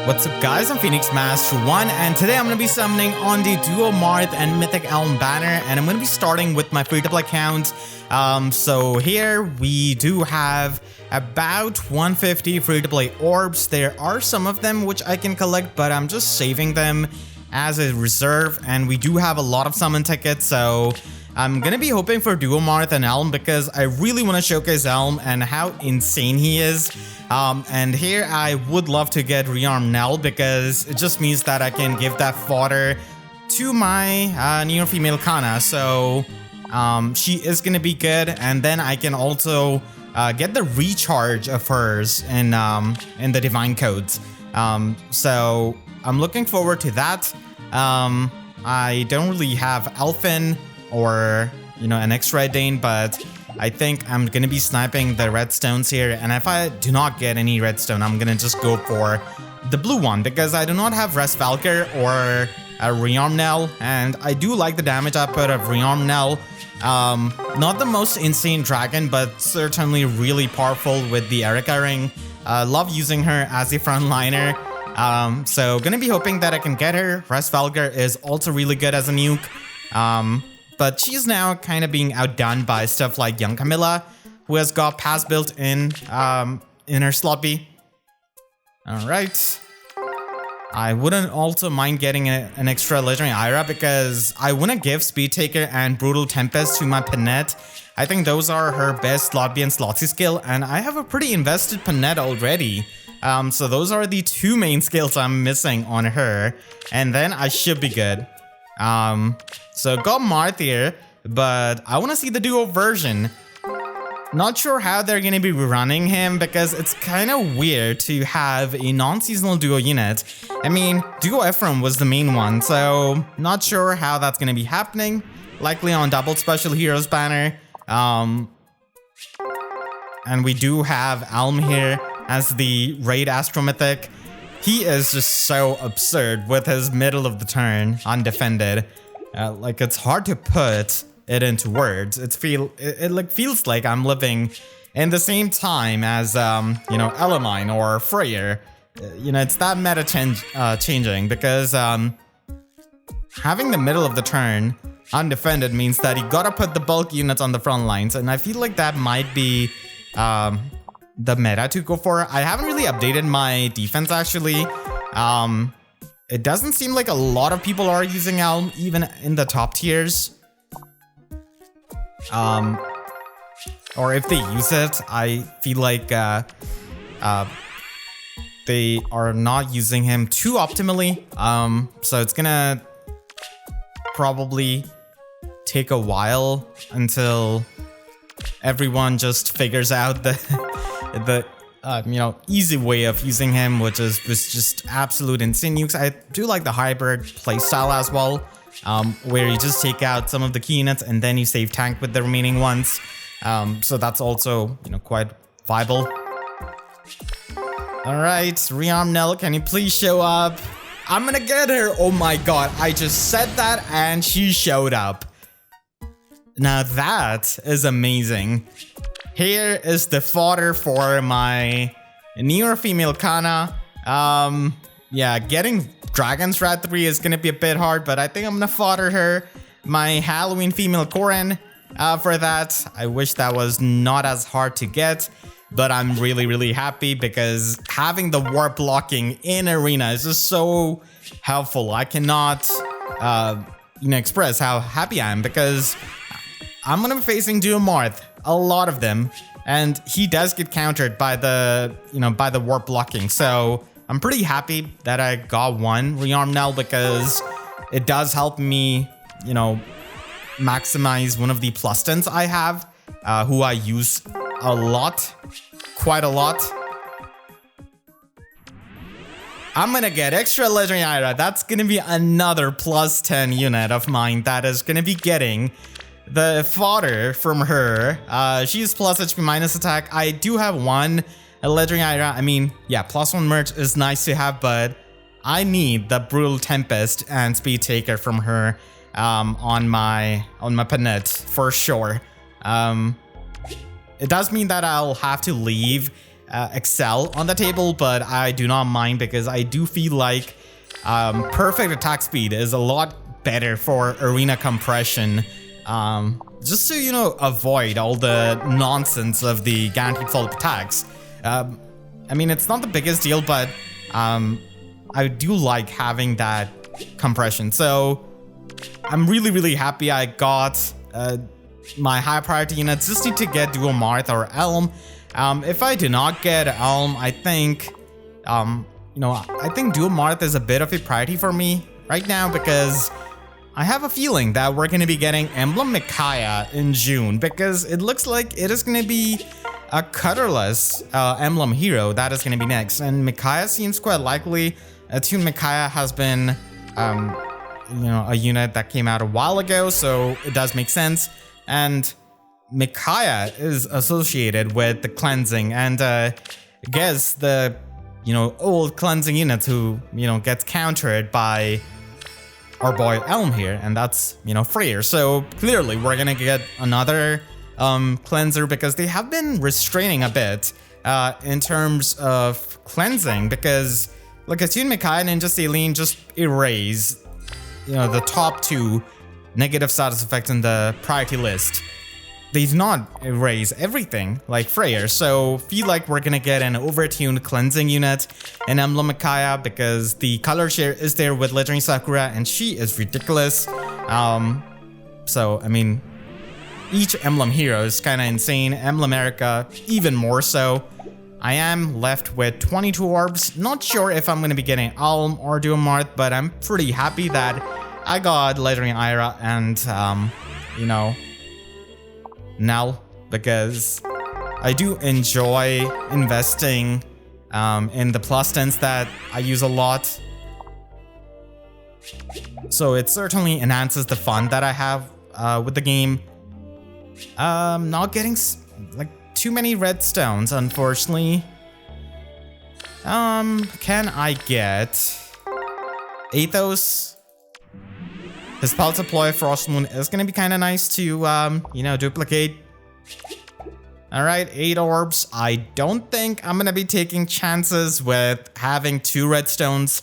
What's up guys, I'm Phoenix Master 1 and today I'm going to be summoning on the Duo Marth and Mythic Elm banner, and I'm going to be starting with my free-to-play account. So here we do have about 150 free-to-play orbs. There are some of them which I can collect, but I'm just saving them as a reserve, and we do have a lot of summon tickets, so I'm going to be hoping for Duo Marth and Elm because I really want to showcase Elm and how insane he is. And here I would love to get rearmed Nell because it just means that I can give that fodder to my new female Kana. So she is going to be good, and then I can also get the recharge of hers in the divine codes. So I'm looking forward to that. I don't really have Elfin or an extra Dane, but I think I'm gonna be sniping the redstones here, and if I do not get any redstone, I'm gonna just go for the blue one because I do not have Rest Valkyr or a Rearm Nell, and I do like the damage output of Rearm Nell. Not the most insane dragon, but certainly really powerful with the Erica ring. Love using her as a frontliner. So gonna be hoping that I can get her. Rest Valkyr is also really good as a nuke. But she's now kind of being outdone by stuff like Young Camilla, who has got pass built in her slot B. Alright. I wouldn't also mind getting an extra legendary Ira because I want to give Speed Taker and Brutal Tempest to my Panette. I think those are her best slot B and slot C skill, and I have a pretty invested Panette already. So those are the two main skills I'm missing on her, and then I should be good. So got Marth here, but I want to see the Duo version. Not sure how they're going to be running him because it's kind of weird to have a non-seasonal Duo unit. I mean, Duo Ephraim was the main one, so not sure how that's going to be happening. Likely on double special heroes banner. And we do have Elm here as the Raid Astro Mythic. He is just so absurd with his middle of the turn undefended. Like, it's hard to put it into words. It feels like I'm living in the same time as Elamine or Freyr. It's that meta changing because having the middle of the turn undefended means that you gotta put the bulk units on the front lines, and I feel like that might be the meta to go for. I haven't really updated my defense actually. It doesn't seem like a lot of people are using Elm, even in the top tiers. Or if they use it, I feel like they are not using him too optimally. So it's gonna probably take a while until everyone just figures out the easy way of using him, which is just absolute insane nukes. I do like the hybrid playstyle as well, where you just take out some of the key units and then you save tank with the remaining ones. So that's also quite viable. All right, Rearm Nell, can you please show up? I'm gonna get her. Oh my god, I just said that and she showed up. Now that is amazing. Here is the fodder for my newer female Kana. Yeah, getting Dragon's Wrath 3 is gonna be a bit hard, but I think I'm gonna fodder her. My Halloween female Korin for that. I wish that was not as hard to get, but I'm really happy because having the warp blocking in arena is just so helpful. I cannot express how happy I am because I'm gonna be facing Duo Marth, a lot of them, and he does get countered by the by the warp blocking. So I'm pretty happy that I got one Rearm Nell because it does help me maximize one of the plus 10s I have, who I use a lot, quite a lot. I'm gonna get extra legendary Ira. That's gonna be another plus 10 unit of mine that is gonna be getting the fodder from her. She's plus HP minus attack. I do have one legendary Ira. I mean, yeah, +1 merch is nice to have, but I need the Brutal Tempest and Speed Taker from her on my Panette for sure. It does mean that I'll have to leave excel on the table, but I do not mind because I do feel like perfect attack speed is a lot better for arena compression. Just to, you know, avoid all the nonsense of the guaranteed follow-up attacks. I mean, it's not the biggest deal, but I do like having that compression. So I'm really happy I got my high priority units. Just need to get Duo Marth or Elm. If I do not get Elm, I think, you know, I think Duo Marth is a bit of a priority for me right now because I have a feeling that we're going to be getting Embelm Micaiah in June because it looks like it is going to be a colorless Emblem hero that is going to be next. And Micaiah seems quite likely. Attune Micaiah has been, you know, a unit that came out a while ago, so it does make sense. And Micaiah is associated with the cleansing, and I guess the, you know, old cleansing units who, you know, gets countered by our boy Elm here, and that's, you know, Freyr. So clearly we're gonna get another cleanser because they have been restraining a bit in terms of cleansing, because like Attune Micaiah and Ninja Saline just erase, you know, the top 2 negative status effects in the priority list. They do not erase everything like Freyr, so feel like we're gonna get an overtuned cleansing unit in Embelm Micaiah because the color share is there with Legendary Sakura and she is ridiculous. So I mean, each Emblem hero is kind of insane. Emblem America even more so. I am left with 22 orbs. Not sure if I'm gonna be getting Elm or Duo Marth, but I'm pretty happy that I got Legendary Ira and you know, Nell, because I do enjoy investing in the plus 10s that I use a lot. So it certainly enhances the fun that I have with the game. Not getting like too many red stones, unfortunately. Can I get Athos? His Pulse Deploy Frost Moon is gonna be kind of nice to, you know, duplicate. Alright, 8 orbs. I don't think I'm gonna be taking chances with having 2 redstones.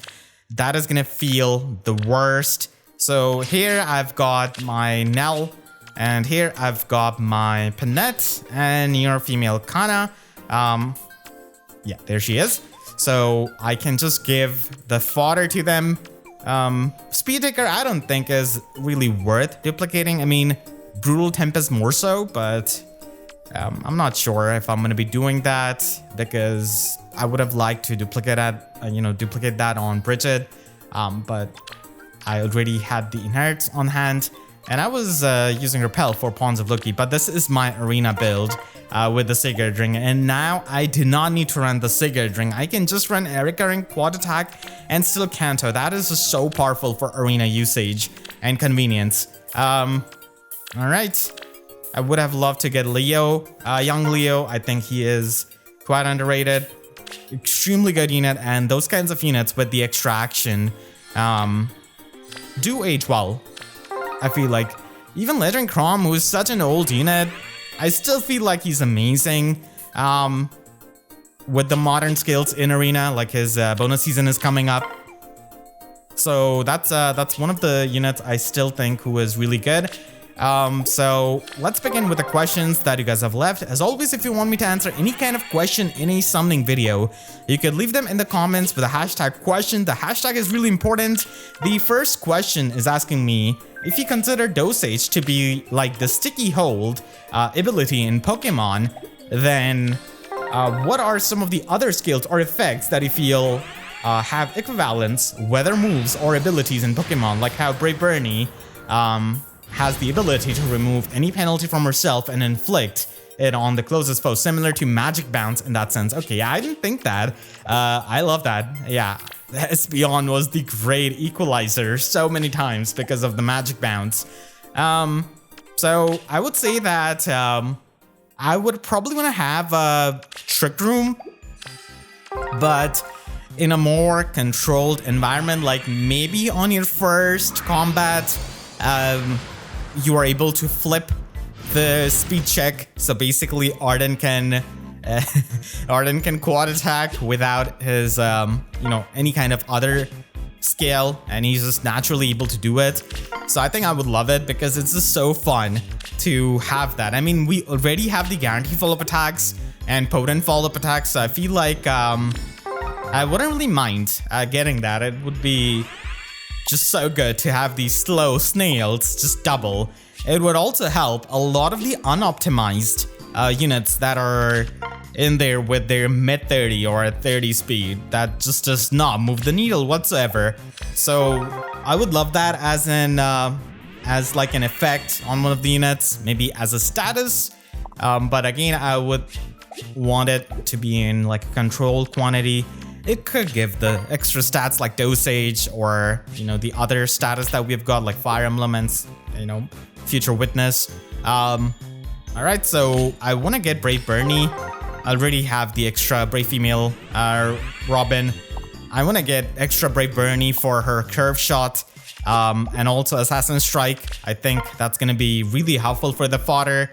That is gonna feel the worst. So here I've got my Nell, and here I've got my Panette and your female Kana. Yeah, there she is. So I can just give the fodder to them. Speed Taker I don't think is really worth duplicating. I mean, Brutal Tempest more so, but I'm not sure if I'm gonna be doing that because I would have liked to duplicate that, duplicate that on Bridget, but I already had the inherits on hand, and I was using Repel for Pawns of Loki, but this is my arena build with the Sigurd Ring, and now I do not need to run the Sigurd Ring. I can just run Erika Ring, Quad Attack, and still Kanto. That is just so powerful for arena usage and convenience. Alright. I would have loved to get Leo, young Leo. I think he is quite underrated. Extremely good unit, and those kinds of units with the extraction do age well. I feel like even Legend Crom, who is such an old unit, I still feel like he's amazing. With the modern skills in arena, like his bonus season is coming up. So that's one of the units I still think who is really good. So let's begin with the questions that you guys have left. As always, if you want me to answer any kind of question in a summoning video, you could leave them in the comments with a hashtag question. The hashtag is really important. The first question is asking me if you consider Dosage to be like the sticky hold ability in Pokemon, then what are some of the other skills or effects that you feel have equivalents, whether moves or abilities in Pokemon, like how Brave Bernie has the ability to remove any penalty from herself and inflict it on the closest foe, similar to Magic Bounce in that sense. Okay, yeah, I didn't think that. I love that. Yeah, Espeon was the great equalizer so many times because of the Magic Bounce. So I would say that I would probably want to have a Trick Room, but in a more controlled environment, like maybe on your first combat, you are able to flip the speed check. So basically Arden can Arden can quad attack without his, any kind of other scale, and he's just naturally able to do it. So I think I would love it because it's just so fun to have that. I mean, we already have the guaranteed follow-up attacks and potent follow-up attacks, so I feel like I wouldn't really mind getting that. It would be just so good to have these slow snails just double. It would also help a lot of the unoptimized units that are in there with their mid 30 or 30 speed that just does not move the needle whatsoever. So I would love that as as like an effect on one of the units, maybe as a status. But again, I would want it to be in like a controlled quantity. It could give the extra stats like dosage or, the other status that we've got like Fire Emblem and, Future Witness. Alright, so I want to get Brave Bernie. I already have the extra Brave Female Robin. I want to get extra Brave Bernie for her Curve Shot and also Assassin Strike. I think that's going to be really helpful for the fodder.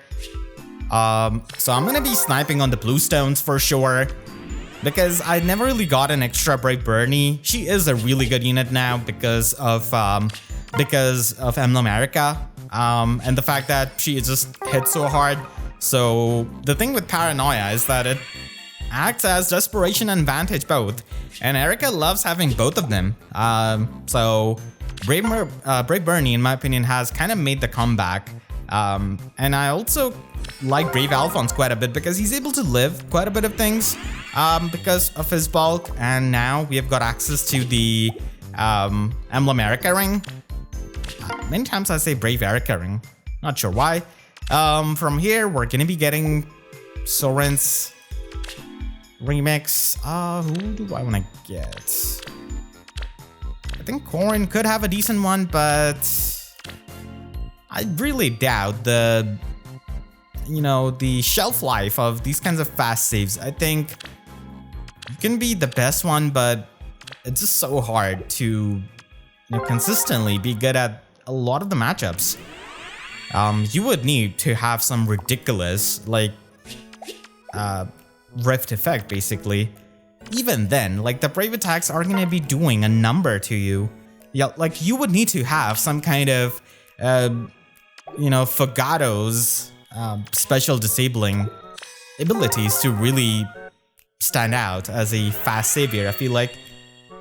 So I'm going to be sniping on the blue stones for sure, because I never really got an extra Brave Bernie. She is a really good unit now because of Emblem America, and the fact that she just hits so hard. So the thing with Paranoia is that it acts as Desperation and Vantage both, and Erica loves having both of them. So Brave Bernie, in my opinion, has kind of made the comeback. And I also like Brave Alphonse quite a bit because he's able to live quite a bit of things because of his bulk, and now we have got access to the Emblem Erica ring. Many times I say Brave Erica ring, not sure why. From here, we're gonna be getting Soren's remix. Who do I want to get? I think Corin could have a decent one, but I really doubt the shelf life of these kinds of fast saves. I think it can be the best one, but it's just so hard to consistently be good at a lot of the matchups. You would need to have some ridiculous rift effect, basically. Even then, the brave attacks are gonna be doing a number to you. Yeah, you would need to have some kind of Fogato's special disabling abilities to really stand out as a fast savior, I feel like.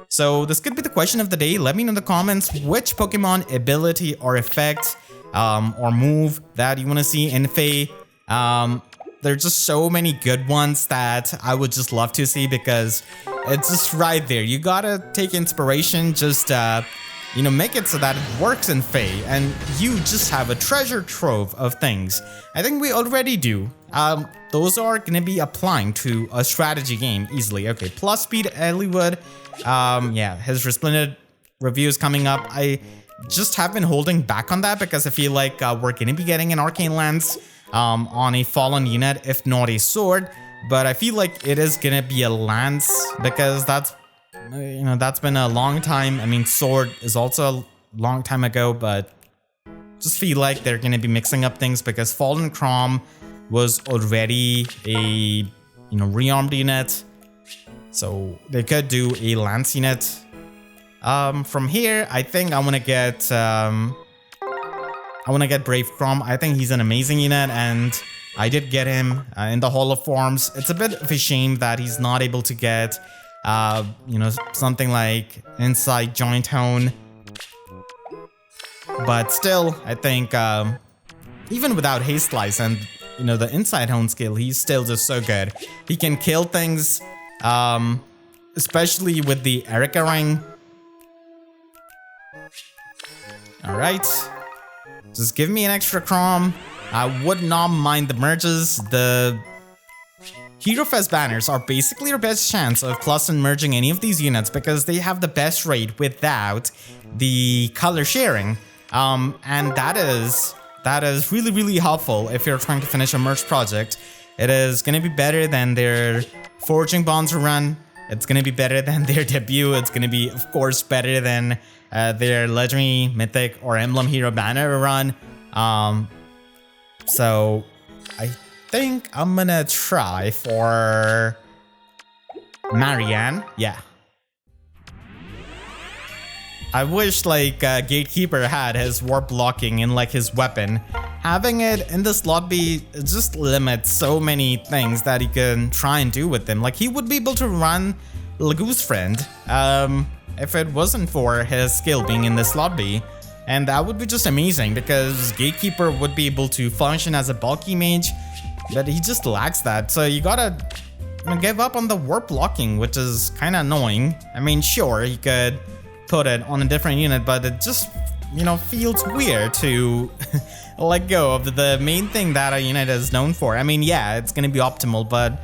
So this could be the question of the day. Let me know in the comments which Pokemon ability or effect or move that you want to see in FEH. There's just so many good ones that I would just love to see because it's just right there. You gotta take inspiration, just make it so that it works in FEH, and you just have a treasure trove of things. I think we already do. Those are gonna be applying to a strategy game easily. Okay, plus speed Ellwood. His Resplendent review is coming up. I just have been holding back on that because I feel like we're gonna be getting an Arcane Lance on a fallen unit, if not a sword. But I feel like it is gonna be a lance because that's been a long time. I mean, sword is also a long time ago, but just feel like they're gonna be mixing up things because Fallen Crom was already a rearmed unit, so they could do a lance unit. From here, I think I want to get Brave Crom. I think he's an amazing unit, and I did get him in the Hall of Forms. It's a bit of a shame that he's not able to get something like Inside Joint Tone. But still, I think even without Haste Slice and the Inside Tone skill, he's still just so good. He can kill things, especially with the Erica ring. Alright. Just give me an extra Crom. I would not mind the merges. The Hero Fest banners are basically your best chance of plus and merging any of these units because they have the best rate without the color sharing. And that is really, really helpful if you're trying to finish a merge project. It is going to be better than their Forging Bonds run. It's going to be better than their debut. It's going to be, of course, better than their Legendary, Mythic, or Emblem Hero banner run. So think I'm gonna try for Marianne. Yeah. I wish like Gatekeeper had his warp blocking in like his weapon. Having it in this lobby just limits so many things that he can try and do with him. Like he would be able to run Lagoose Friend if it wasn't for his skill being in this lobby. And that would be just amazing because Gatekeeper would be able to function as a bulky mage, but he just lacks that. So you gotta give up on the warp blocking, which is kind of annoying. I mean, sure, he could put it on a different unit, but it just, feels weird to let go of the main thing that a unit is known for. I mean, yeah, it's gonna be optimal, but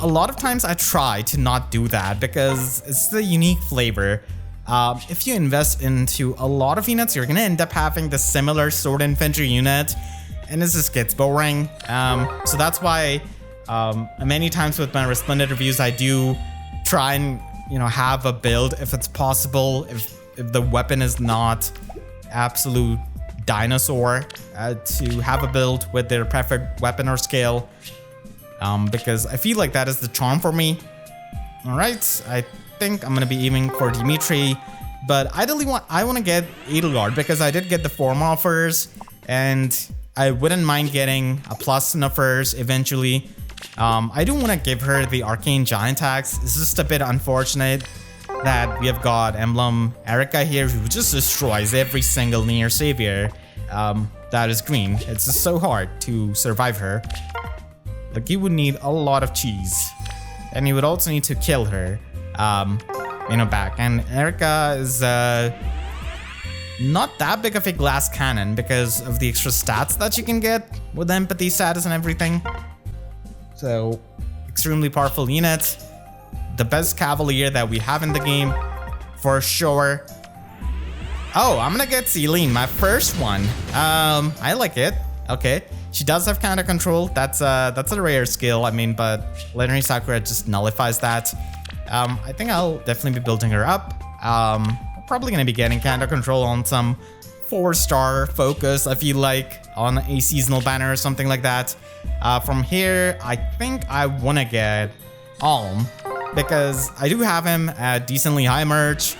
a lot of times I try to not do that because it's the unique flavor. If you invest into a lot of units, you're gonna end up having the similar sword infantry unit, and this just gets boring. So that's why many times with my Resplendent reviews, I do try and have a build if it's possible. If the weapon is not absolute dinosaur, to have a build with their preferred weapon or skill, because I feel like that is the charm for me. All right, I think I'm gonna be aiming for Dimitri, but ideally I want to get Edelgard because I did get the form offers, and I wouldn't mind getting a plus in offers eventually. I do want to give her the Arcane Giant Axe. It's just a bit unfortunate that we have got Emblem Erica here who just destroys every single near savior that is green. It's just so hard to survive her. Like you would need a lot of cheese, and you would also need to kill her back. And Erica is not that big of a glass cannon because of the extra stats that you can get with empathy status and everything. So extremely powerful unit, the best cavalier that we have in the game for sure. Oh, I'm gonna get Celine, my first one. I like it. Okay, she does have counter control. That's a rare skill. I mean, but Legendary Sakura just nullifies that. I think I'll definitely be building her up. Probably gonna be getting counter control on some 4-star focus, I feel like, on a seasonal banner or something like that. From here, I think I want to get Elm because I do have him at decently high merch.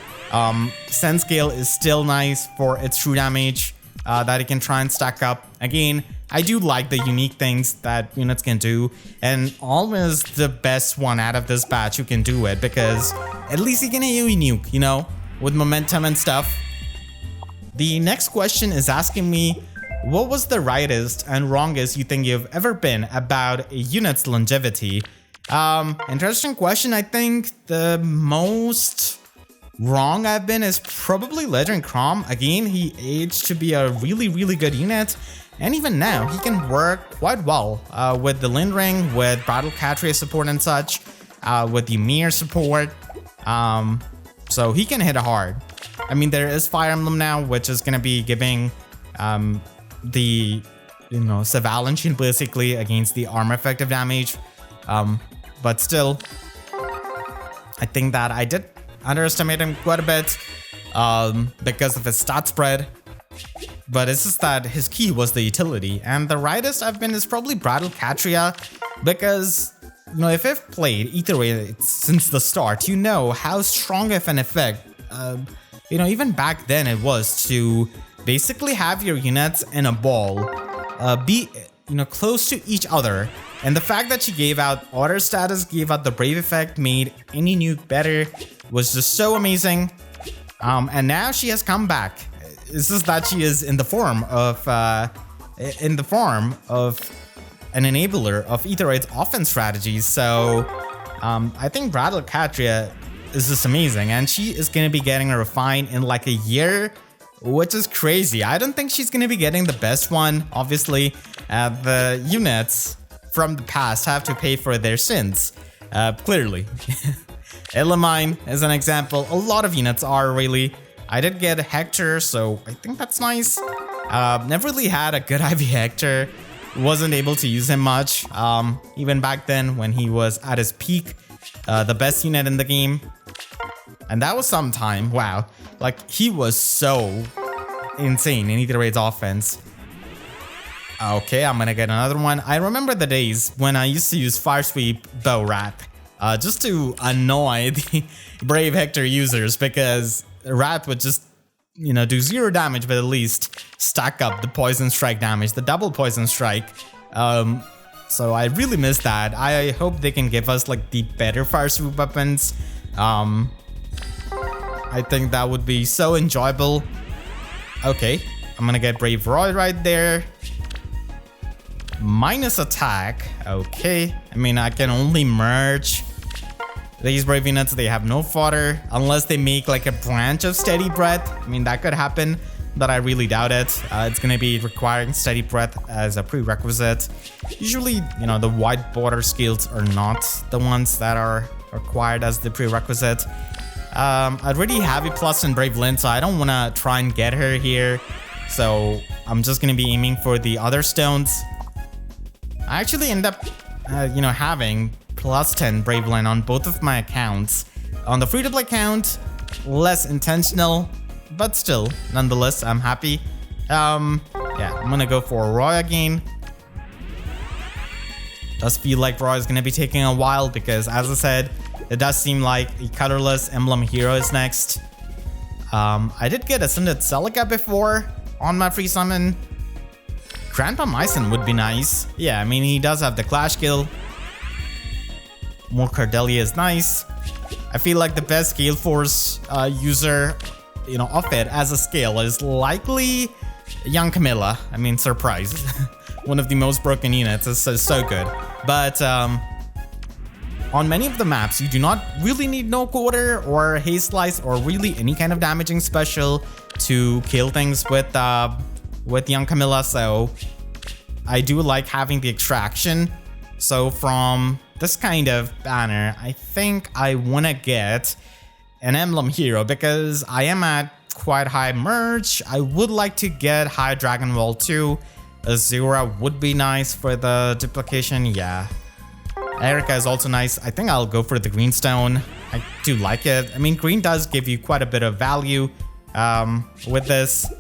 Sense scale is still nice for its true damage that it can try and stack up. Again, I do like the unique things that units can do, and Elm is the best one out of this batch who can do it because at least he can AoE nuke, with momentum and stuff. The next question is asking me, what was the rightest and wrongest you think you've ever been about a unit's longevity? Interesting question. I think the most wrong I've been is probably Legend Crom. Again, he aged to be a really, really good unit. And even now, he can work quite well with the Lindring, with Battle Catria support and such, with the Ymir support. So he can hit hard. I mean, there is Fire Emblem now, which is going to be giving the, Savalanche basically against the armor effective damage. But still, I think that I did underestimate him quite a bit because of his stat spread. But it's just that his key was the utility. And the rightest I've been is probably Battle Catria because, if you've played either way since the start, how strong of an effect even back then it was to basically have your units in a ball be close to each other, and the fact that she gave out order status, gave out the brave effect, made any nuke better, was just so amazing. And now she has come back. It's just that she is in the form of an enabler of Aetheroid's offense strategies. So I think Battle Catria is just amazing, and she is going to be getting a refine in like a year, which is crazy. I don't think she's going to be getting the best one. Obviously, the units from the past have to pay for their sins, clearly. Illuminine is an example. A lot of units are really. I did get Hector, so I think that's nice. Never really had a good IV Hector. Wasn't able to use him much, even back then when he was at his peak. The best unit in the game. And that was some time. Wow. Like, he was so insane in Aetheroid's offense. Okay, I'm gonna get another one. I remember the days when I used to use Fire Sweep Bow Wrath just to annoy the Brave Hector users, because Wrath would just, you know, do 0 damage, but at least stack up the Poison Strike damage, the double Poison Strike. So I really miss that. I hope they can give us like the better Fire Sweep weapons. I think that would be so enjoyable. Okay, I'm gonna get Brave Roy right there. Minus attack. Okay, I mean, I can only merge these Brave units. They have no fodder unless they make like a branch of Steady Breath. I mean, that could happen, but I really doubt it. It's gonna be requiring Steady Breath as a prerequisite. Usually, you know, the white border skills are not the ones that are required as the prerequisite. I already have a plus in Brave Lynn, so I don't want to try and get her here. So I'm just gonna be aiming for the other stones. I actually end up, you know, having plus 10 Brave Lynn on both of my accounts. On the free-to-play account, less intentional, but still, nonetheless, I'm happy. Yeah, I'm gonna go for Roy again. Does feel like Roy is gonna be taking a while because, as I said, it does seem like a colorless Emblem Hero is next. I did get Ascended Celica before on my free summon. Grandpa Myson would be nice. Yeah, I mean, he does have the Clash skill. More Cordelia is nice. I feel like the best Gale Force user, you know, of it as a scale is likely Young Camilla. I mean, surprise. One of the most broken units is so good. But on many of the maps, you do not really need No Quarter or Haze Slice or really any kind of damaging special to kill things with Young Camilla. So I do like having the extraction. So from this kind of banner, I think I want to get an Emblem Hero because I am at quite high merge. I would like to get high Dragon Ball too. Azura would be nice for the duplication. Yeah. Erica is also nice. I think I'll go for the Greenstone. I do like it. I mean, green does give you quite a bit of value with this.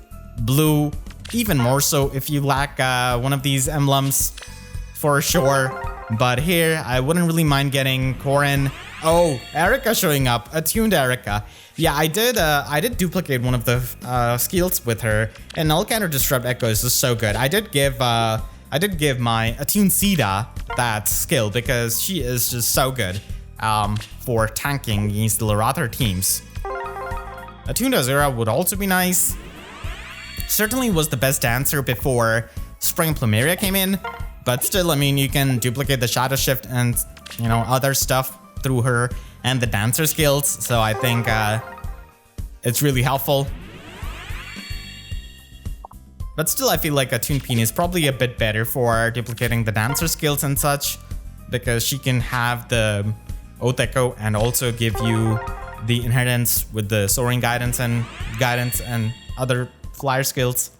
Blue, even more so if you lack one of these emblems, for sure. But here, I wouldn't really mind getting Corin. Oh, Erica showing up. Attuned Erica. Yeah, I did duplicate one of the skills with her, and Null Counter Disrupt Echo is just so good. I did give my Attuned Sida that skill because she is just so good for tanking against the Larather teams. Attuned Azura would also be nice. Certainly was the best dancer before Spring Plumeria came in, but still, I mean, you can duplicate the Shadow Shift and, you know, other stuff through her and the dancer skills, so I think it's really helpful. But still, I feel like Attuned Peen is probably a bit better for duplicating the dancer skills and such, because she can have the Oath Echo and also give you the inheritance with the Soaring Guidance and other flyer skills,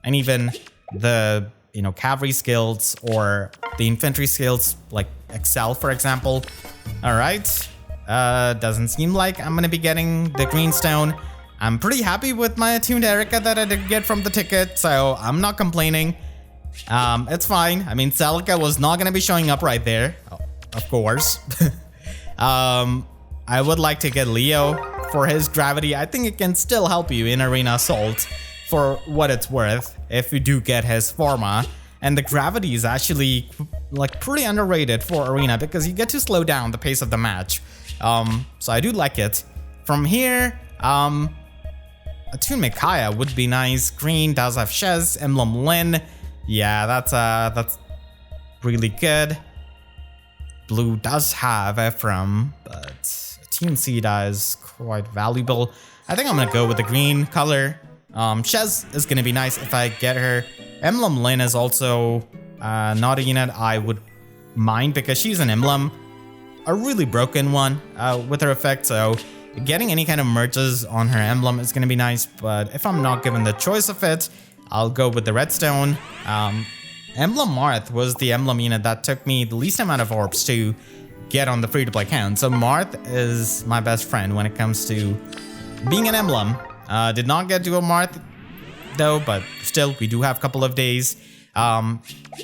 and even the, you know, cavalry skills or the infantry skills like Excel, for example. All right, doesn't seem like I'm gonna be getting the Greenstone. I'm pretty happy with my Attuned Erica that I did get from the ticket, so I'm not complaining. It's fine. I mean, Celica was not gonna be showing up right there, of course. I would like to get Leo for his gravity. I think it can still help you in Arena Assault for what it's worth if you do get his Forma. And the gravity is actually like pretty underrated for Arena because you get to slow down the pace of the match. So I do like it. From here, Attuned Micaiah would be nice. Green does have Shez, Emblem Lynn. Yeah, that's really good. Blue does have Ephraim, but Attuned Sida is quite valuable. I think I'm gonna go with the green color. Shez is gonna be nice if I get her. Emblem Lynn is also not a unit I would mind because she's an emblem, a really broken one with her effect, so getting any kind of merges on her emblem is gonna be nice, but if I'm not given the choice of it, I'll go with the redstone. Emblem Marth was the emblem unit that took me the least amount of orbs to get on the free-to-play account, so Marth is my best friend when it comes to being an emblem. Did not get Duo Marth though, but still, we do have a couple of days.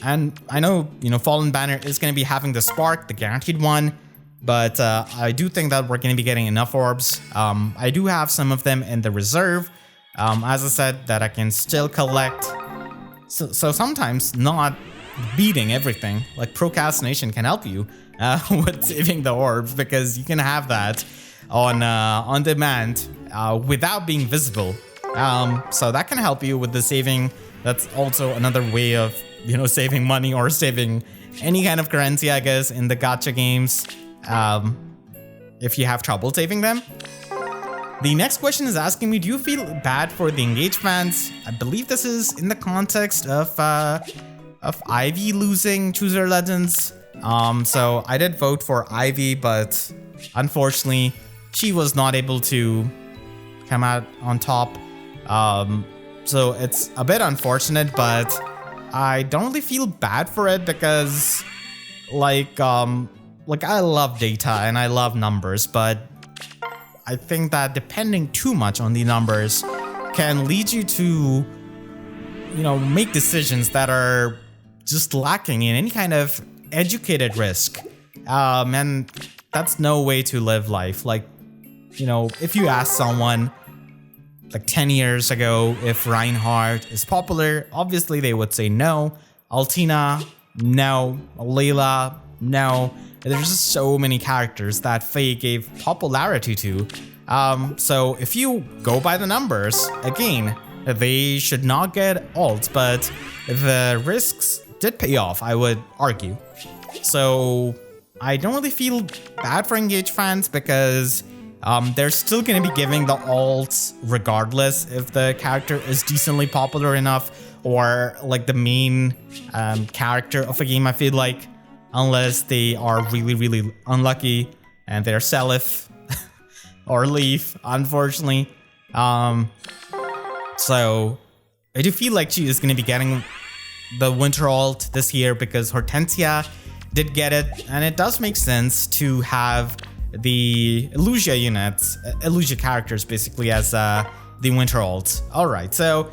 And I know, Fallen Banner is going to be having the Spark, the guaranteed one, but I do think that we're going to be getting enough orbs. I do have some of them in the reserve, as I said, that I can still collect. So sometimes not beating everything, like procrastination, can help you with saving the orbs, because you can have that on demand without being visible. So that can help you with the saving. That's also another way of, saving money or saving any kind of currency, I guess, in the gacha games, if you have trouble saving them. The next question is asking me, do you feel bad for the engaged fans? I believe this is in the context of Ivy losing Chooser Legends. So I did vote for Ivy, but unfortunately, she was not able to come out on top. So it's a bit unfortunate, but I don't really feel bad for it because, like I love data and I love numbers, but I think that depending too much on the numbers can lead you to, make decisions that are just lacking in any kind of educated risk. And that's no way to live life. Like, if you ask someone like 10 years ago if Reinhardt is popular, obviously they would say no. Altina, no. Layla, no. There's just so many characters that FEH gave popularity to. So if you go by the numbers, again, they should not get ults, but the risks did pay off, I would argue. So I don't really feel bad for engaged fans because they're still going to be giving the ults regardless if the character is decently popular enough or like the main character of a game, I feel like, unless they are really, really unlucky and they're Seliph or Leaf, unfortunately. So I do feel like she is going to be getting the Winter ult this year because Hortensia did get it, and it does make sense to have the Illusia units, Illusia characters basically as the Winter ult. Alright, so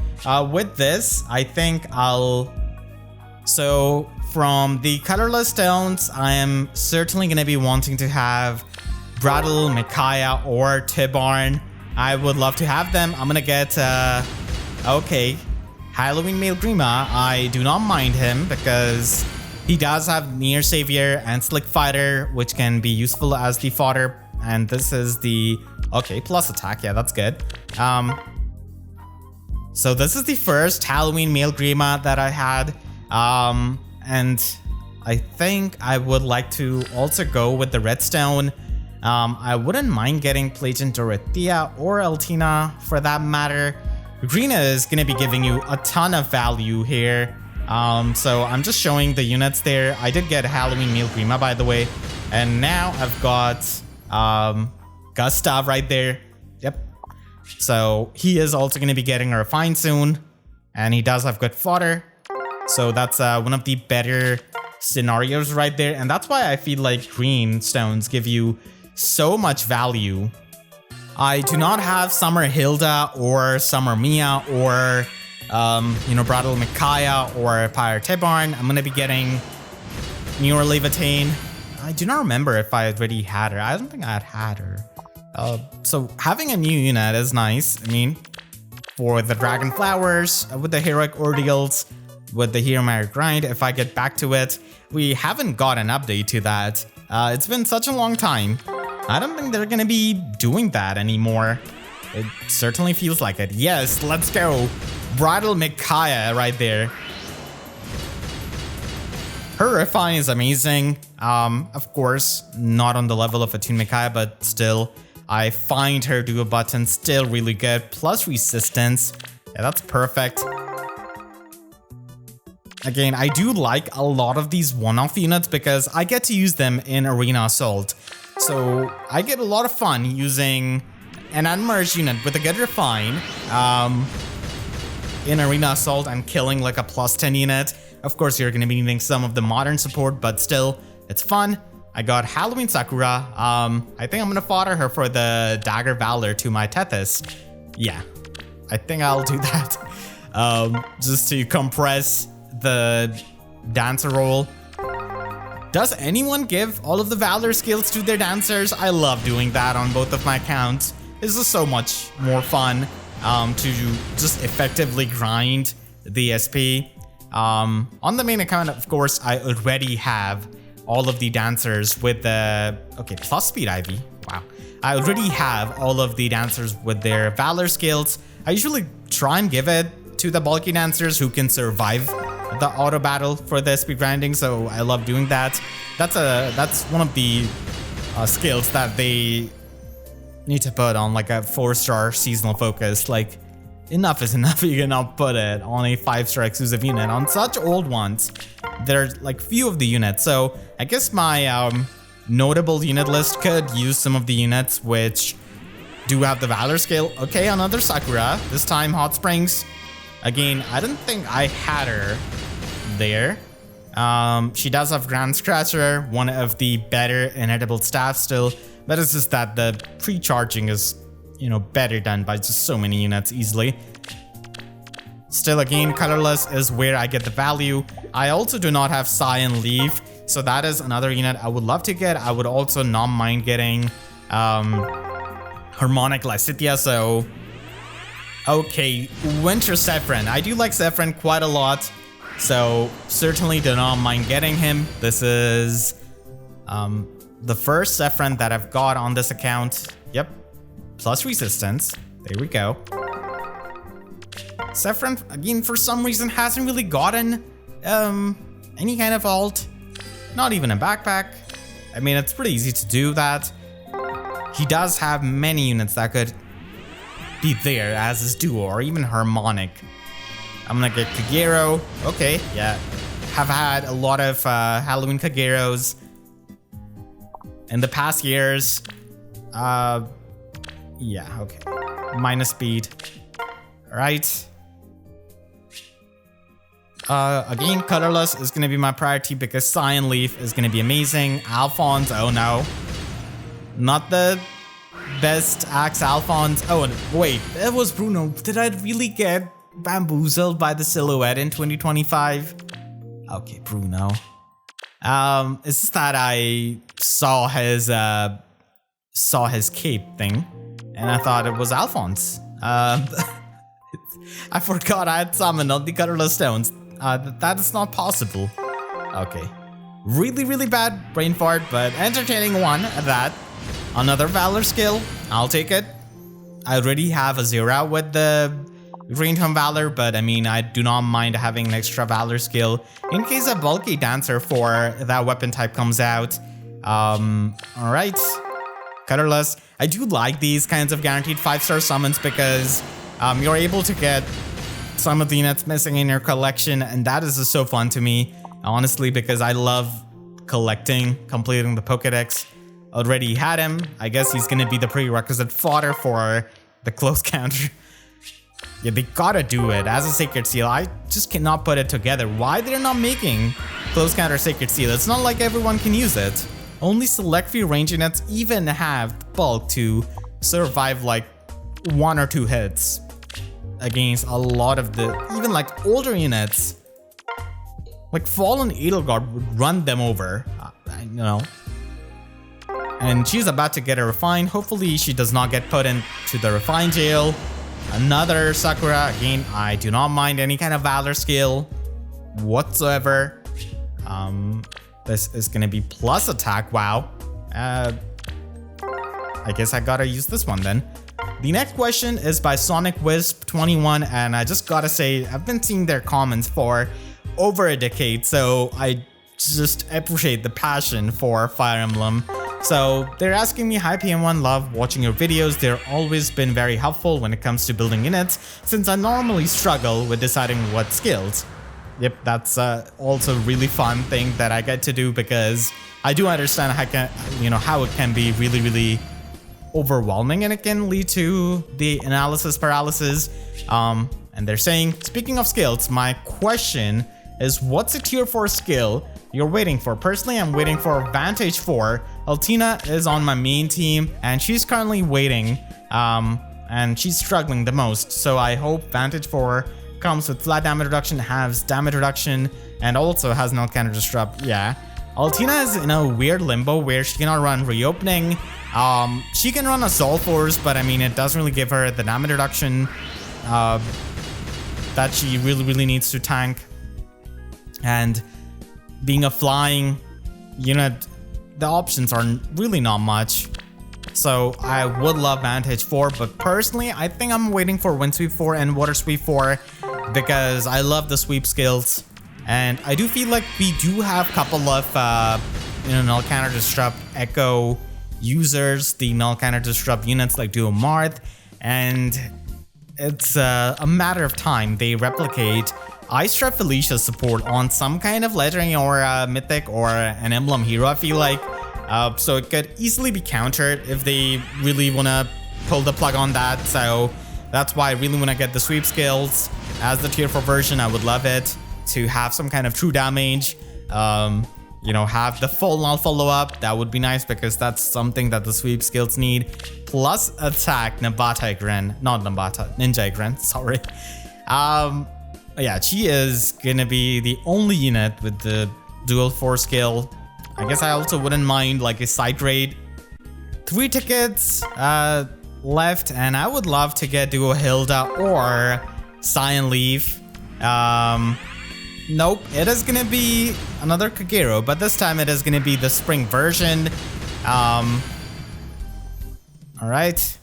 with this, I think so from the colorless stones, I am certainly going to be wanting to have Brattle, Micaiah, or Tibarn. I would love to have them. I'm going to get, okay, Halloween Male Grima. I do not mind him because he does have Near Savior and Slick Fighter, which can be useful as the fodder. And this is the, okay, plus attack. Yeah, that's good. So this is the first Halloween Male Grima that I had. And I think I would like to also go with the Redstone. I wouldn't mind getting Plagent Dorothea or Altina for that matter. Greenna is going to be giving you a ton of value here. So I'm just showing the units there. I did get Halloween Male Grima, by the way. And now I've got Gustav right there. Yep. So he is also going to be getting a Refine soon. And he does have good fodder. So that's one of the better scenarios right there. And that's why I feel like green stones give you so much value. I do not have Summer Hilda or Summer Mia or, Brattle Micaiah or Pyre Tibarn. I'm going to be getting Newer Levitane. I do not remember if I already had her. I don't think I had her. So having a new unit is nice. I mean, for the Dragon Flowers, with the Heroic Ordeals, with the Hero Merit Grind, if I get back to it, we haven't got an update to that. It's been such a long time. I don't think they're gonna be doing that anymore. It certainly feels like it. Yes, let's go. Bridal Micaiah right there. Her Refine is amazing. Of course, not on the level of a Toon Micaiah, but still, I find her Duo button still really good. Plus resistance. Yeah, that's perfect. Again, I do like a lot of these one-off units because I get to use them in Arena Assault. So I get a lot of fun using an unmerged unit with a good Refine in Arena Assault and killing like a plus 10 unit. Of course, you're going to be needing some of the modern support, but still, it's fun. I got Halloween Sakura. I think I'm going to fodder her for the Dagger Valor to my Tethys. Yeah, I think I'll do that. Just to compress the dancer role. Does anyone give all of the valor skills to their dancers? I love doing that on both of my accounts. This is so much more fun to just effectively grind the SP. On the main account, of course, I already have all of the dancers with the... Okay, plus speed IV. Wow. I already have all of the dancers with their valor skills. I usually try and give it to the bulky dancers who can survive the auto battle for the speed grinding, so I love doing that. That's one of the skills that they need to put on like a 4-star seasonal focus. Like, enough is enough. You cannot put it on a 5-star exclusive unit. On such old ones, there's like few of the units. So I guess my notable unit list could use some of the units which do have the valor skill. Okay, another Sakura. This time Hot Springs. Again, I don't think I had her there. She does have Grand Scratcher, one of the better inedible staff still, but it's just that the pre-charging is, you know, better done by just so many units easily. Still, again, colorless is where I get the value. I also do not have Cyan Leaf, so that is another unit I would love to get. I would also not mind getting Harmonic Lysithea, so... Okay, Winter Zephyrin. I do like Zephyrin quite a lot, so certainly do not mind getting him. This is the first Zephyrin that I've got on this account. Yep, plus resistance. There we go. Zephyrin, again, for some reason hasn't really gotten any kind of ult. Not even a backpack. I mean, it's pretty easy to do that. He does have many units that could be there as his duo or even Harmonic. I'm gonna get Kagero. Okay, yeah. Have had a lot of Halloween Kageros in the past years. Yeah, okay. Minus speed. Alright. Again, colorless is gonna be my priority because Cyan Leaf is gonna be amazing. Alphonse, oh no. Not the best axe Alphonse. Oh, wait, it was Bruno. Did I really get bamboozled by the silhouette in 2025? Okay, Bruno. It's just that I saw his cape thing, and I thought it was Alphonse. I forgot I had summoned all the colorless stones. That is not possible. Okay. Really, really bad brain fart, but entertaining one at that. Another Valor skill, I'll take it. I already have a Zera with the Green Tome Valor, but I mean, I do not mind having an extra Valor skill in case a bulky dancer for that weapon type comes out. Alright. Colorless. I do like these kinds of guaranteed 5-star summons because you're able to get some of the units missing in your collection, and that is just so fun to me, honestly, because I love completing the Pokédex. Already had him. I guess he's gonna be the prerequisite fodder for the close counter. Yeah, they gotta do it as a Sacred Seal. I just cannot put it together. Why they're not making close counter Sacred Seal? It's not like everyone can use it. Only select few range units even have the bulk to survive like 1 or 2 hits against a lot of the even like older units. Like Fallen Edelgard would run them over. I know. And she's about to get a refine. Hopefully she does not get put into the refine jail. Another Sakura. Again, I do not mind any kind of Valor skill whatsoever. This is gonna be plus attack. Wow. I guess I gotta use this one then. The next question is by Sonic Wisp 21, and I just gotta say, I've been seeing their comments for over a decade, so I just appreciate the passion for Fire Emblem. So they're asking me, hi PM1, love watching your videos. They're always been very helpful when it comes to building units, since I normally struggle with deciding what skills. Yep, that's also a really fun thing that I get to do because I do understand how it can be really, really overwhelming and it can lead to the analysis paralysis. And they're saying, speaking of skills, my question is, what's a tier 4 skill you're waiting for? Personally, I'm waiting for Vantage 4. Altina is on my main team and she's currently waiting and she's struggling the most. So I hope Vantage 4 comes with flat damage reduction, halves damage reduction, and also has null counter disrupt. Yeah. Altina is in a weird limbo where she cannot run reopening. She can run Assault Force, but I mean, it doesn't really give her the damage reduction that she really needs to tank. And being a flying unit, the options are really not much. So I would love Vantage 4, but personally, I think I'm waiting for Wind Sweep 4 and Water Sweep 4 because I love the sweep skills. And I do feel like we do have a couple of, null counter disrupt echo users, the null counter disrupt units like Duo Marth, and it's a matter of time they replicate Ice Trap Felicia's support on some kind of legendary or mythic or an emblem hero, I feel like. So it could easily be countered if they really want to pull the plug on that. So that's why I really want to get the sweep skills as the tier 4 version. I would love it to have some kind of true damage. Have the full null follow up. That would be nice because that's something that the sweep skills need. Plus attack Ninja Igren, sorry. Yeah, she is gonna be the only unit with the dual 4 skill. I guess I also wouldn't mind like a side raid. 3 tickets left, and I would love to get Duo Hilda or Cyan Leaf. Nope, it is gonna be another Kagero, but this time it is gonna be the spring version. Alright.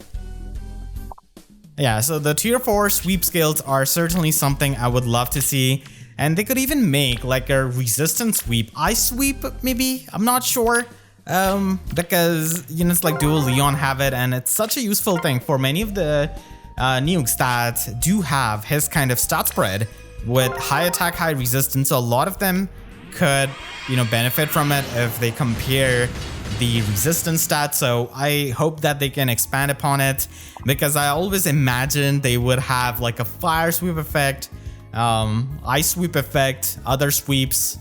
Yeah, so the tier 4 sweep skills are certainly something I would love to see. And they could even make like a resistance sweep. Ice sweep, maybe? I'm not sure. Because units like Duo Leon have it, and it's such a useful thing for many of the nukes that do have his kind of stat spread with high attack, high resistance. So a lot of them could, benefit from it if they compare the resistance stats. So I hope that they can expand upon it, because I always imagined they would have like a fire sweep effect, ice sweep effect, other sweeps,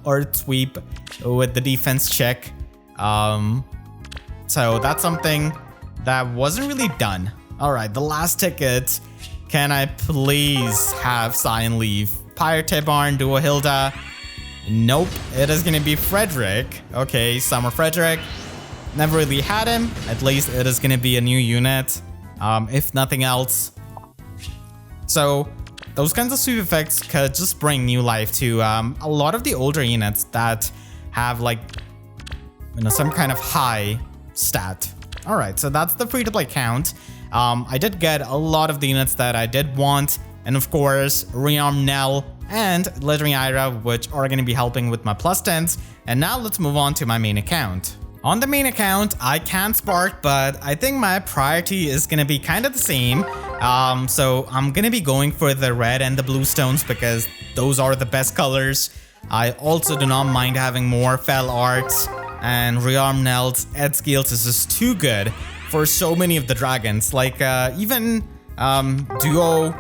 earth sweep with the defense check. So that's something that wasn't really done. All right, the last ticket. Can I please have Cyan Leaf? Pirate Barn, Duo Hilda. Nope, it is gonna be Frederick. Okay, Summer Frederick. Never really had him. At least it is gonna be a new unit, if nothing else. So those kinds of sweep effects could just bring new life to a lot of the older units that have like some kind of high stat. All right, so that's the free-to-play count. I did get a lot of the units that I did want, and of course Rearm Nell and Legendary Ira, which are going to be helping with my plus 10s. And now let's move on to my main account. On the main account, I can spark, but I think my priority is going to be kind of the same. So I'm going to be going for the red and the blue stones because those are the best colors. I also do not mind having more Fel Arts, and Rearm Nell's Ed skills is just too good for so many of the dragons. Like even Duo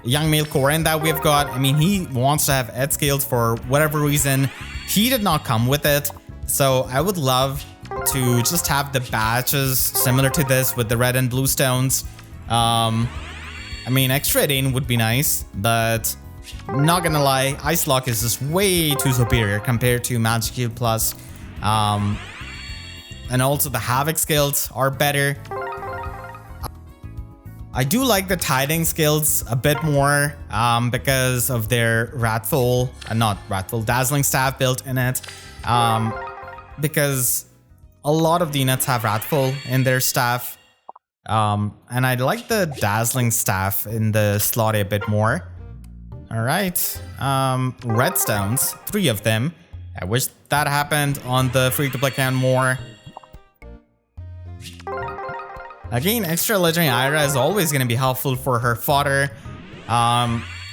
Young Male Koran that we've got. I mean, he wants to have Ed skills for whatever reason. He did not come with it. So I would love to just have the badges similar to this with the red and blue stones. I mean, extra Dane would be nice, but not gonna lie, Ice Lock is just way too superior compared to Magic Shield Plus. And also the Havoc skills are better. I do like the Tiding skills a bit more because of their Dazzling Staff built in it. Because a lot of the units have Wrathful in their staff. And I like the Dazzling Staff in the slot a bit more. Alright. Redstones, 3 of them. I wish that happened on the free-to-play account more. Again, extra Legendary Ira is always going to be helpful for her fodder.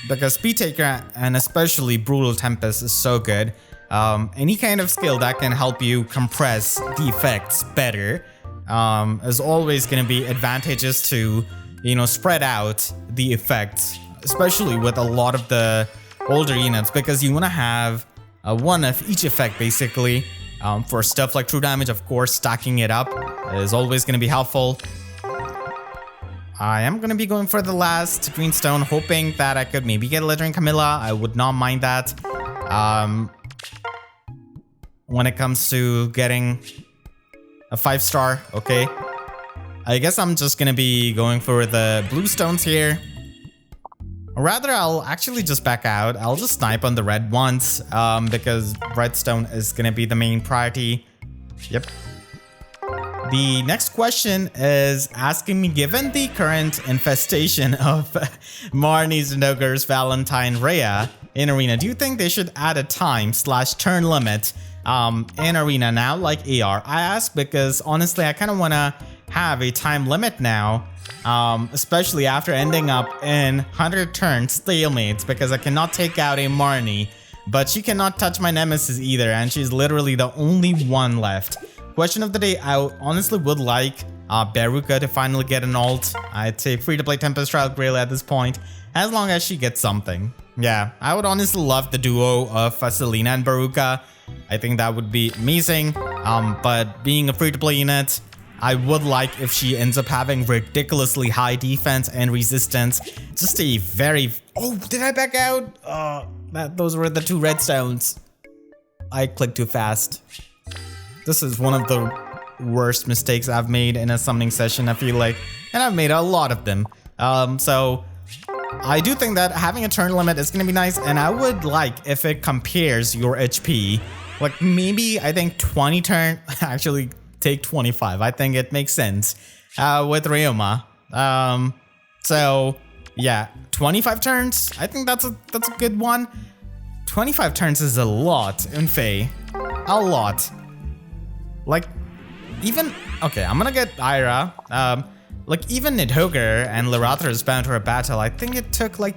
Because Speed Taker and especially Brutal Tempest is so good. Any kind of skill that can help you compress the effects better is always going to be advantageous to, spread out the effects. Especially with a lot of the older units, because you want to have one of each effect basically. For stuff like true damage, of course, stacking it up is always going to be helpful. I am going to be going for the last greenstone, hoping that I could maybe get a Legendary Camilla. I would not mind that. When it comes to getting a 5-star, okay. I guess I'm just going to be going for the blue stones here. Or rather, I'll actually just back out. I'll just snipe on the red ones because redstone is going to be the main priority. Yep. The next question is asking me, given the current infestation of Marnies and Ogres, Valentine, Rhea in Arena, do you think they should add a time/turn limit in Arena now like AR? I ask because honestly, I kind of want to have a time limit now, especially after ending up in 100 turn stalemates because I cannot take out a Marnie, but she cannot touch my nemesis either, and she's literally the only one left. Question of the day, I honestly would like Beruka to finally get an ult. I'd say free-to-play Tempest Trial Grail at this point, as long as she gets something. Yeah, I would honestly love the duo of Selena and Beruka. I think that would be amazing, but being a free-to-play unit, I would like if she ends up having ridiculously high defense and resistance. Just a very... Oh, did I back out? Those were the 2 redstones. I clicked too fast. This is one of the worst mistakes I've made in a summoning session, I feel like. And I've made a lot of them. So I do think that having a turn limit is going to be nice. And I would like if it compares your HP. Like maybe, I think 20 turn... Actually, take 25. I think it makes sense with Ryoma. So yeah, 25 turns. I think that's a good one. 25 turns is a lot in Fae. A lot. Like, even... Okay, I'm gonna get Ira. Like, even Nidhogre and Larathra's bound for a battle, I think it took, like,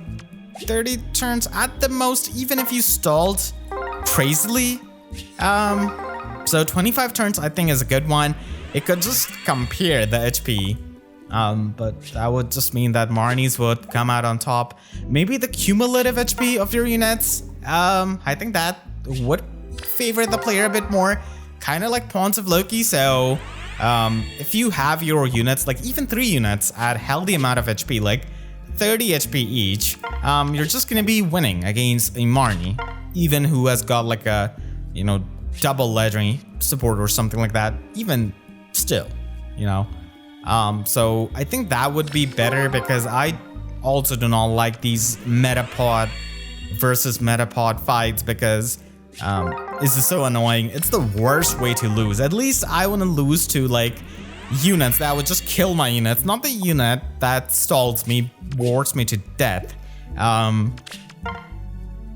30 turns at the most, even if you stalled crazily. So 25 turns, I think, is a good one. It could just compare the HP. But that would just mean that Marnies would come out on top. Maybe the cumulative HP of your units. I think that would favor the player a bit more. Kind of like Pawns of Loki, so if you have your units, like even 3 units at healthy amount of HP, like 30 HP each, you're just gonna be winning against a Marnie, even who has got like a, you know, double legendary support or something like that, even still, you know. So I think that would be better because I also do not like these Metapod versus Metapod fights because it's just so annoying. It's the worst way to lose. At least I want to lose to like units that would just kill my units, not the unit that stalls me, wards me to death.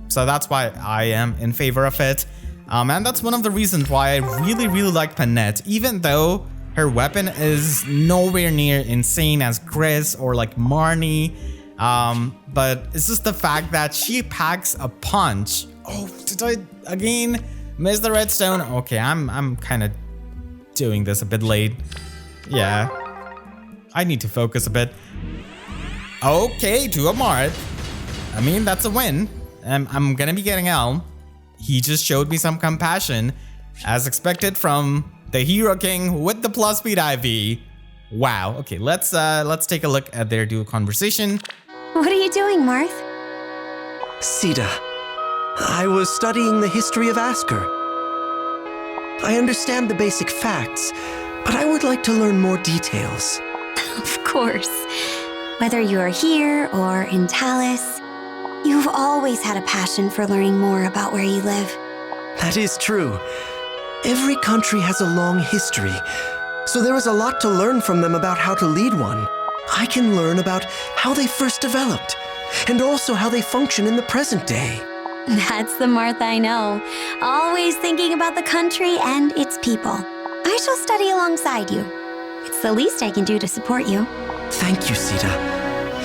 So that's why I am in favor of it. And that's one of the reasons why I really like Panette, even though her weapon is nowhere near insane as Chris or like Marnie. But it's just the fact that she packs a punch. Oh, did I again miss the redstone? Okay, I'm kind of doing this a bit late. Yeah, I need to focus a bit. Okay, Duo Marth. I mean, that's a win. I'm gonna be getting Elm. He just showed me some compassion, as expected from the Hero King with the plus speed IV. Wow. Okay, let's take a look at their duo conversation. What are you doing, Marth? Sita, I was studying the history of Asker. I understand the basic facts, but I would like to learn more details. Of course. Whether you are here or in Talus, you've always had a passion for learning more about where you live. That is true. Every country has a long history, so there is a lot to learn from them about how to lead one. I can learn about how they first developed, and also how they function in the present day. That's the Marth I know, always thinking about the country and its people. I shall study alongside you. It's the least I can do to support you. Thank you, Sita.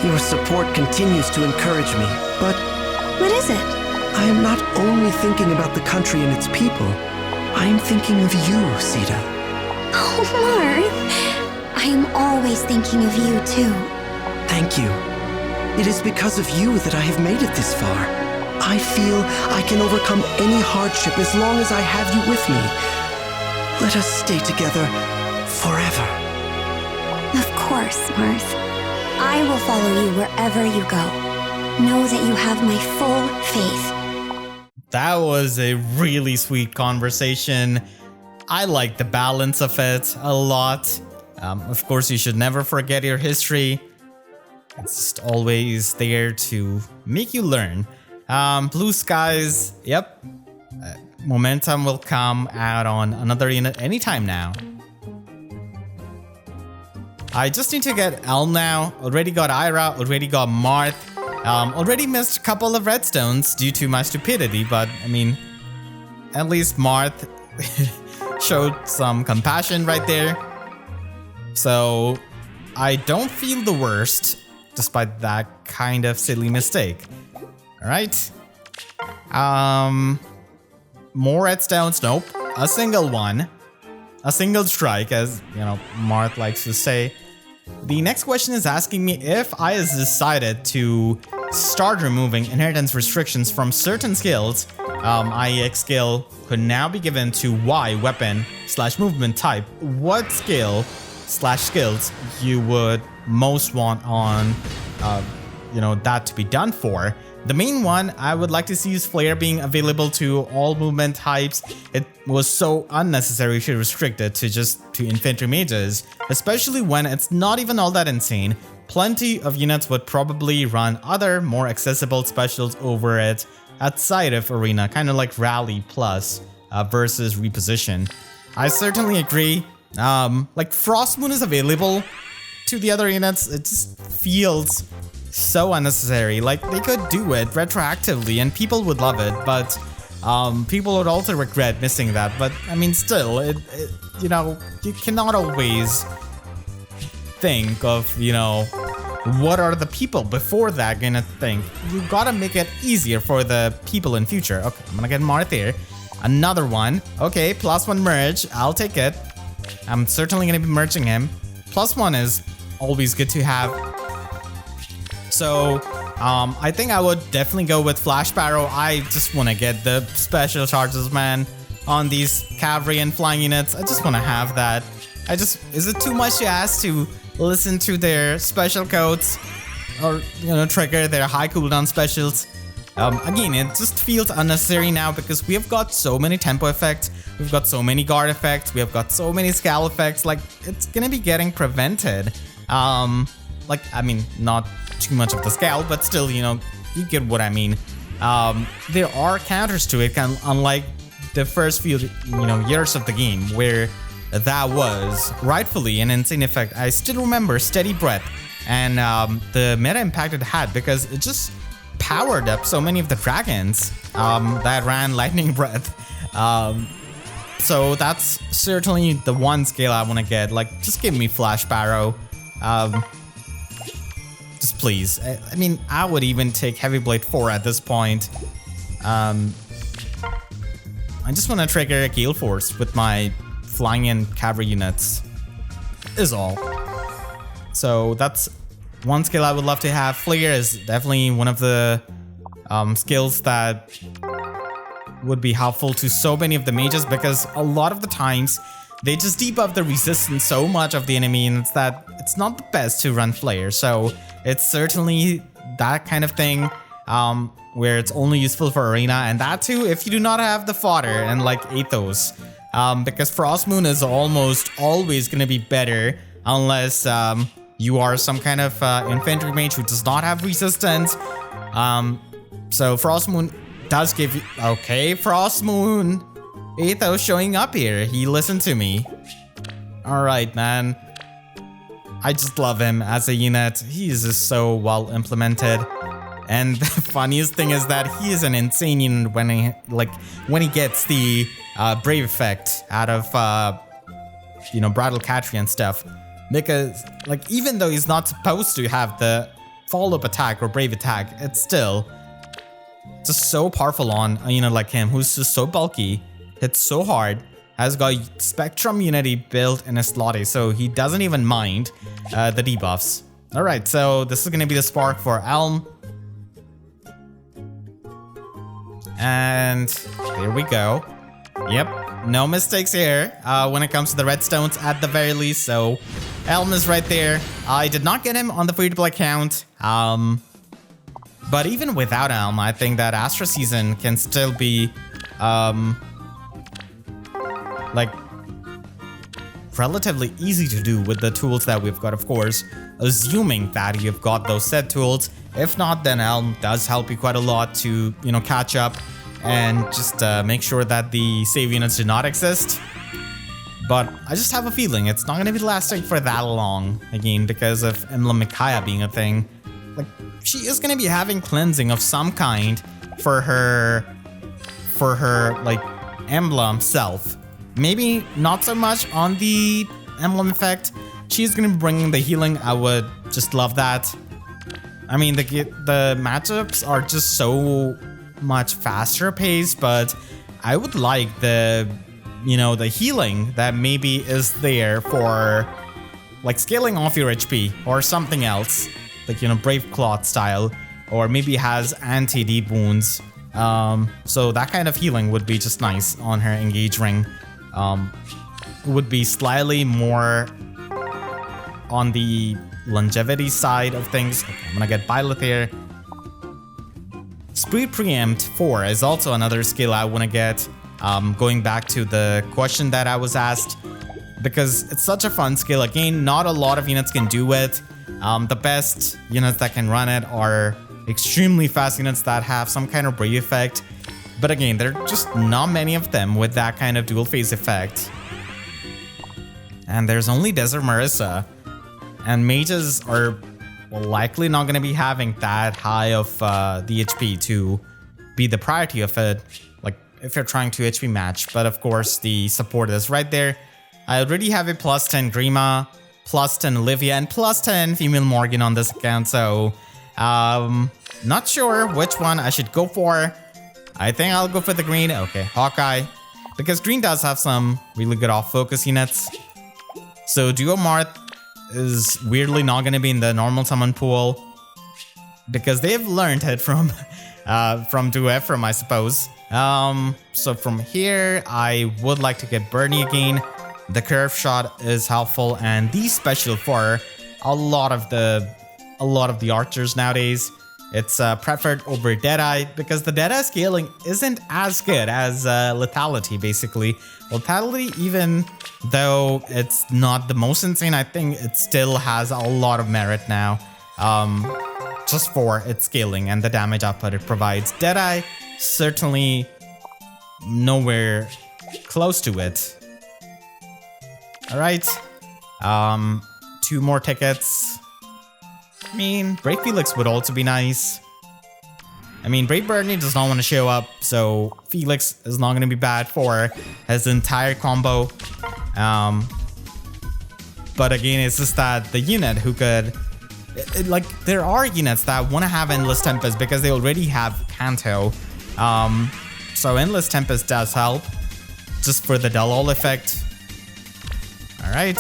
Your support continues to encourage me, but... What is it? I am not only thinking about the country and its people. I am thinking of you, Sita. Oh, Marth. I am always thinking of you, too. Thank you. It is because of you that I have made it this far. I feel I can overcome any hardship as long as I have you with me. Let us stay together forever. Of course, Marth. I will follow you wherever you go. Know that you have my full faith. That was a really sweet conversation. I like the balance of it a lot. Of course, you should never forget your history. It's just always there to make you learn. Blue skies, yep. Momentum will come out on another unit anytime now. I just need to get Elm now. Already got Ira, already got Marth. Already missed a couple of redstones due to my stupidity, but I mean, at least Marth showed some compassion right there. So I don't feel the worst, despite that kind of silly mistake. Alright. More redstones, nope. A single one. A single strike, as you know, Marth likes to say. The next question is asking me if I has decided to start removing inheritance restrictions from certain skills. IEX skill could now be given to Y weapon / movement type. What skill / skills you would most want on, that to be done for? The main one I would like to see is Flare being available to all movement types. It was so unnecessary to restrict it to infantry mages, especially when it's not even all that insane. Plenty of units would probably run other more accessible specials over it outside of Arena, kind of like Rally Plus versus Reposition. I certainly agree. Like Frost Moon is available to the other units. It just feels so unnecessary. Like they could do it retroactively and people would love it, but people would also regret missing that. But I mean, still, you cannot always think of, what are the people before that gonna think. You gotta make it easier for the people in future. Okay, I'm gonna get Marth here. Another one. Okay, +1 merge. I'll take it. I'm certainly gonna be merging him. +1 is always good to have. So, I think I would definitely go with Flash Barrow. I just want to get the special charges, man, on these cavalry and flying units. I just want to have that. Is it too much to ask to listen to their special codes or, trigger their high cooldown specials? Again, it just feels unnecessary now because we have got so many tempo effects. We've got so many guard effects. We have got so many scal effects. Like, it's going to be getting prevented. Not too much of the scale, but still, you get what I mean. There are counters to it, unlike the first few, years of the game, where that was rightfully an insane effect. I still remember Steady Breath and the meta impact it had because it just powered up so many of the dragons that ran Lightning Breath. So that's certainly the one scale I want to get. Like, just give me Flash Barrow. Just please. I mean, I would even take Heavy Blade 4 at this point. I just want to trigger a Gale Force with my flying and cavalry units, is all. So that's one skill I would love to have. Flare is definitely one of the skills that would be helpful to so many of the mages because a lot of the times they just debuff the resistance so much of the enemy and it's not the best to run Flare. So it's certainly that kind of thing where it's only useful for Arena, and that too if you do not have the fodder and like Athos. Because Frost Moon is almost always going to be better unless you are some kind of infantry mage who does not have resistance. So Frost Moon does give you... Okay, Frost Moon. Athos showing up here. He listened to me. Alright, man. I just love him as a unit. He is just so well implemented. And the funniest thing is that he is an insane unit when he gets the Brave effect out of Bridal Catry and stuff. Because even though he's not supposed to have the follow-up attack or Brave attack, it's still just so powerful on a unit like him who's just so bulky, hits so hard, has got Spectrum Unity built in his slotty, so he doesn't even mind the debuffs. Alright, so this is going to be the spark for Elm. And there we go. Yep, no mistakes here when it comes to the redstones at the very least. So Elm is right there. I did not get him on the free-to-play account. But even without Elm, I think that Astra Season can still be, like, relatively easy to do with the tools that we've got, of course, assuming that you've got those set tools. If not, then Elm does help you quite a lot to, you know, catch up and just make sure that the save units do not exist. But I just have a feeling it's not going to be lasting for that long, again, because of Emblem Micaiah being a thing. Like, she is going to be having cleansing of some kind for her, like, emblem self. Maybe not so much on the emblem effect. She's going to be bringing the healing. I would just love that. I mean, the matchups are just so much faster paced, but I would like the, you know, the healing that maybe is there for, like, scaling off your HP or something else. Like, you know, Brave Cloth style, or maybe has anti-deep wounds. So that kind of healing would be just nice on her engage ring. Would be slightly more on the longevity side of things. Okay, I'm gonna get Violet here. Speed Preempt 4 is also another skill I want to get. Going back to the question that I was asked, because it's such a fun skill. Again, not a lot of units can do it. The best units that can run it are extremely fast units that have some kind of brave effect. But again, there are just not many of them with that kind of dual phase effect. And there's only Desert Marissa. And mages are likely not going to be having that high of the HP to be the priority of it. Like, if you're trying to HP match. But of course, the support is right there. I already have a plus 10 Grima, plus 10 Olivia, and plus 10 female Morgan on this account. So, not sure which one I should go for. I think I'll go for the green. Okay, Hawkeye. Because green does have some really good off-focus units. So Duo Marth is weirdly not going to be in the normal summon pool. Because they've learned it from Duo Ephraim, I suppose. So from here, I would like to get Bernie again. The curve shot is helpful, and the special for a lot of the archers nowadays. It's preferred over Deadeye because the Deadeye scaling isn't as good as Lethality, basically. Lethality, even though it's not the most insane, I think it still has a lot of merit now. Just for its scaling and the damage output it provides. Deadeye, certainly nowhere close to it. Alright. 2 more tickets. I mean, Brave Felix would also be nice. I mean, Brave Bernie does not want to show up, so Felix is not going to be bad for his entire combo. But again, it's just that the unit who could... like, there are units that want to have Endless Tempest because they already have Kanto. So Endless Tempest does help, just for the Dalol effect. Alright.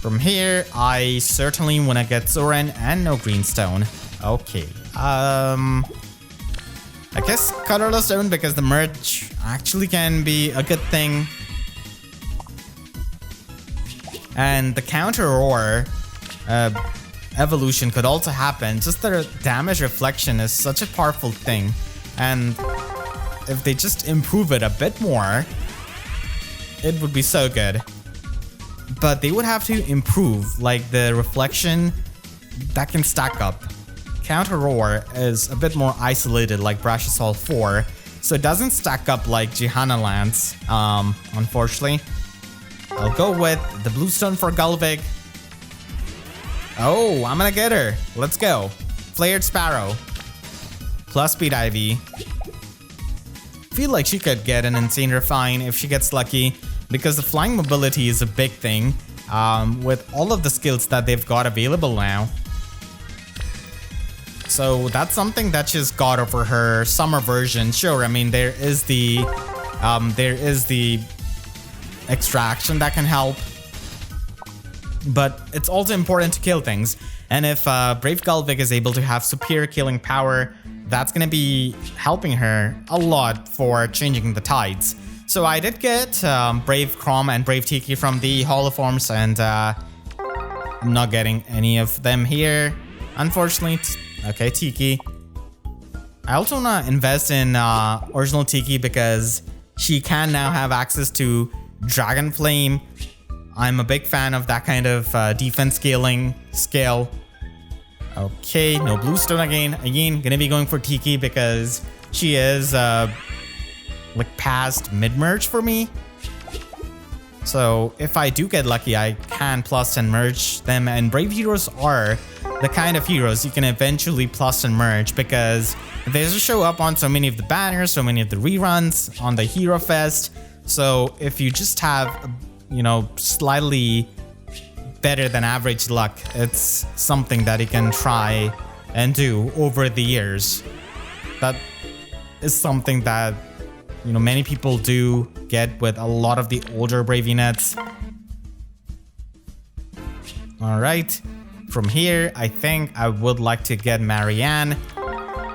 From here, I certainly want to get Zoran and no Greenstone. Okay. I guess Colorless Stone because the merge actually can be a good thing. And the counter or evolution could also happen. Just the damage reflection is such a powerful thing. And if they just improve it a bit more, it would be so good. But they would have to improve, like, the reflection that can stack up. Counter Roar is a bit more isolated, like Brashasol 4, so it doesn't stack up like Johanna Lance, unfortunately. I'll go with the Bluestone for Gulvig. Oh, I'm gonna get her. Let's go. Flared Sparrow. Plus Speed Ivy. Feel like she could get an Insane Refine if she gets lucky, because the flying mobility is a big thing with all of the skills that they've got available now. So that's something that she's got over her summer version. Sure, I mean, there is the extraction that can help, but it's also important to kill things. And if Brave Gulvig is able to have superior killing power, that's going to be helping her a lot for changing the tides. So I did get Brave Crom and Brave Tiki from the Holoforms, and I'm not getting any of them here, unfortunately. Okay, Tiki. I also want to invest in original Tiki because she can now have access to Dragon Flame. I'm a big fan of that kind of defense scaling skill. Okay, no Bluestone again. Again, gonna be going for Tiki because she is like past mid-merge for me. So if I do get lucky, I can plus 10 merge them, and Brave Heroes are the kind of heroes you can eventually plus 10 merge because they just show up on so many of the banners, so many of the reruns on the Hero Fest. So if you just have, you know, slightly better than average luck, it's something that you can try and do over the years. That is something that, you know, many people do get with a lot of the older Brave units. All right, from here, I think I would like to get Marianne.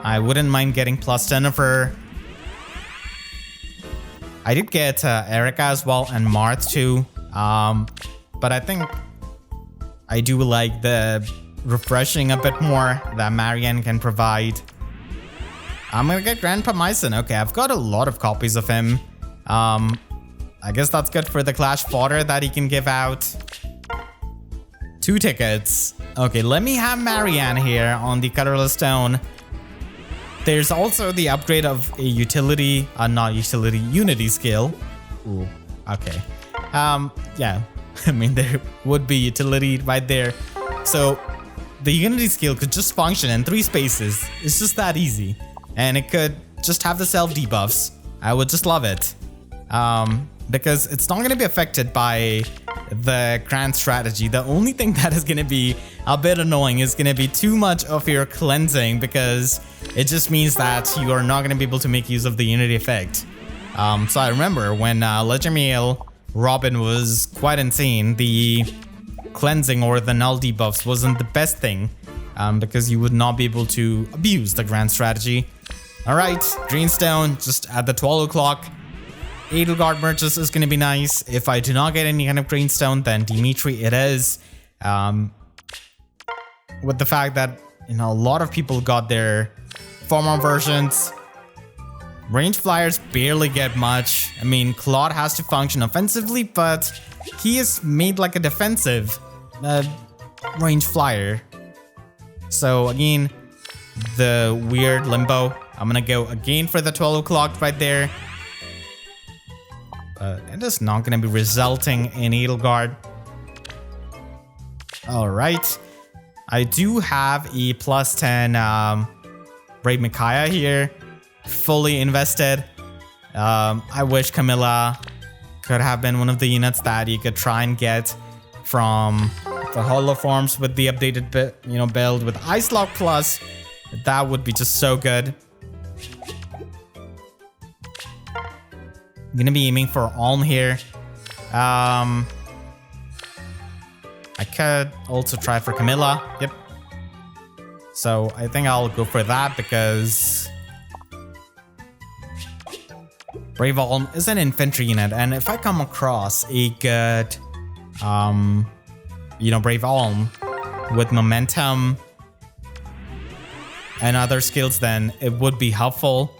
I wouldn't mind getting plus 10 of her. I did get Erica as well and Marth too, but I think I do like the refreshing a bit more that Marianne can provide. I'm gonna get Grandpa Myson. Okay, I've got a lot of copies of him. I guess that's good for the Clash fodder that he can give out. 2 tickets. Okay, let me have Marianne here on the colorless stone. There's also the upgrade of a utility, unity skill. Ooh, okay. Yeah, I mean, there would be utility right there. So the unity skill could just function in 3 spaces. It's just that easy. And it could just have the self debuffs. I would just love it. Because it's not going to be affected by the grand strategy. The only thing that is going to be a bit annoying is going to be too much of your cleansing, because it just means that you are not going to be able to make use of the unity effect. So I remember when Legendary Robin was quite insane, the cleansing or the null debuffs wasn't the best thing, because you would not be able to abuse the grand strategy. Alright, Greenstone just at the 12 o'clock. Edelgard merges is going to be nice. If I do not get any kind of Greenstone, then Dimitri it is. With the fact that, you know, a lot of people got their former versions. Range flyers barely get much. I mean, Claude has to function offensively, but he is made like a defensive range flyer. So again, the weird limbo. I'm gonna go again for the 12 o'clock right there. It is not gonna be resulting in Edelgard. Alright. I do have a plus 10 Brave Micaiah here. Fully invested. I wish Camilla could have been one of the units that you could try and get from the holo forms with the updated build with Ice Lock Plus. That would be just so good. I'm gonna be aiming for Elm here. I could also try for Camilla. Yep. So I think I'll go for that because Brave Elm is an infantry unit, and if I come across a good, Brave Elm with momentum and other skills, then it would be helpful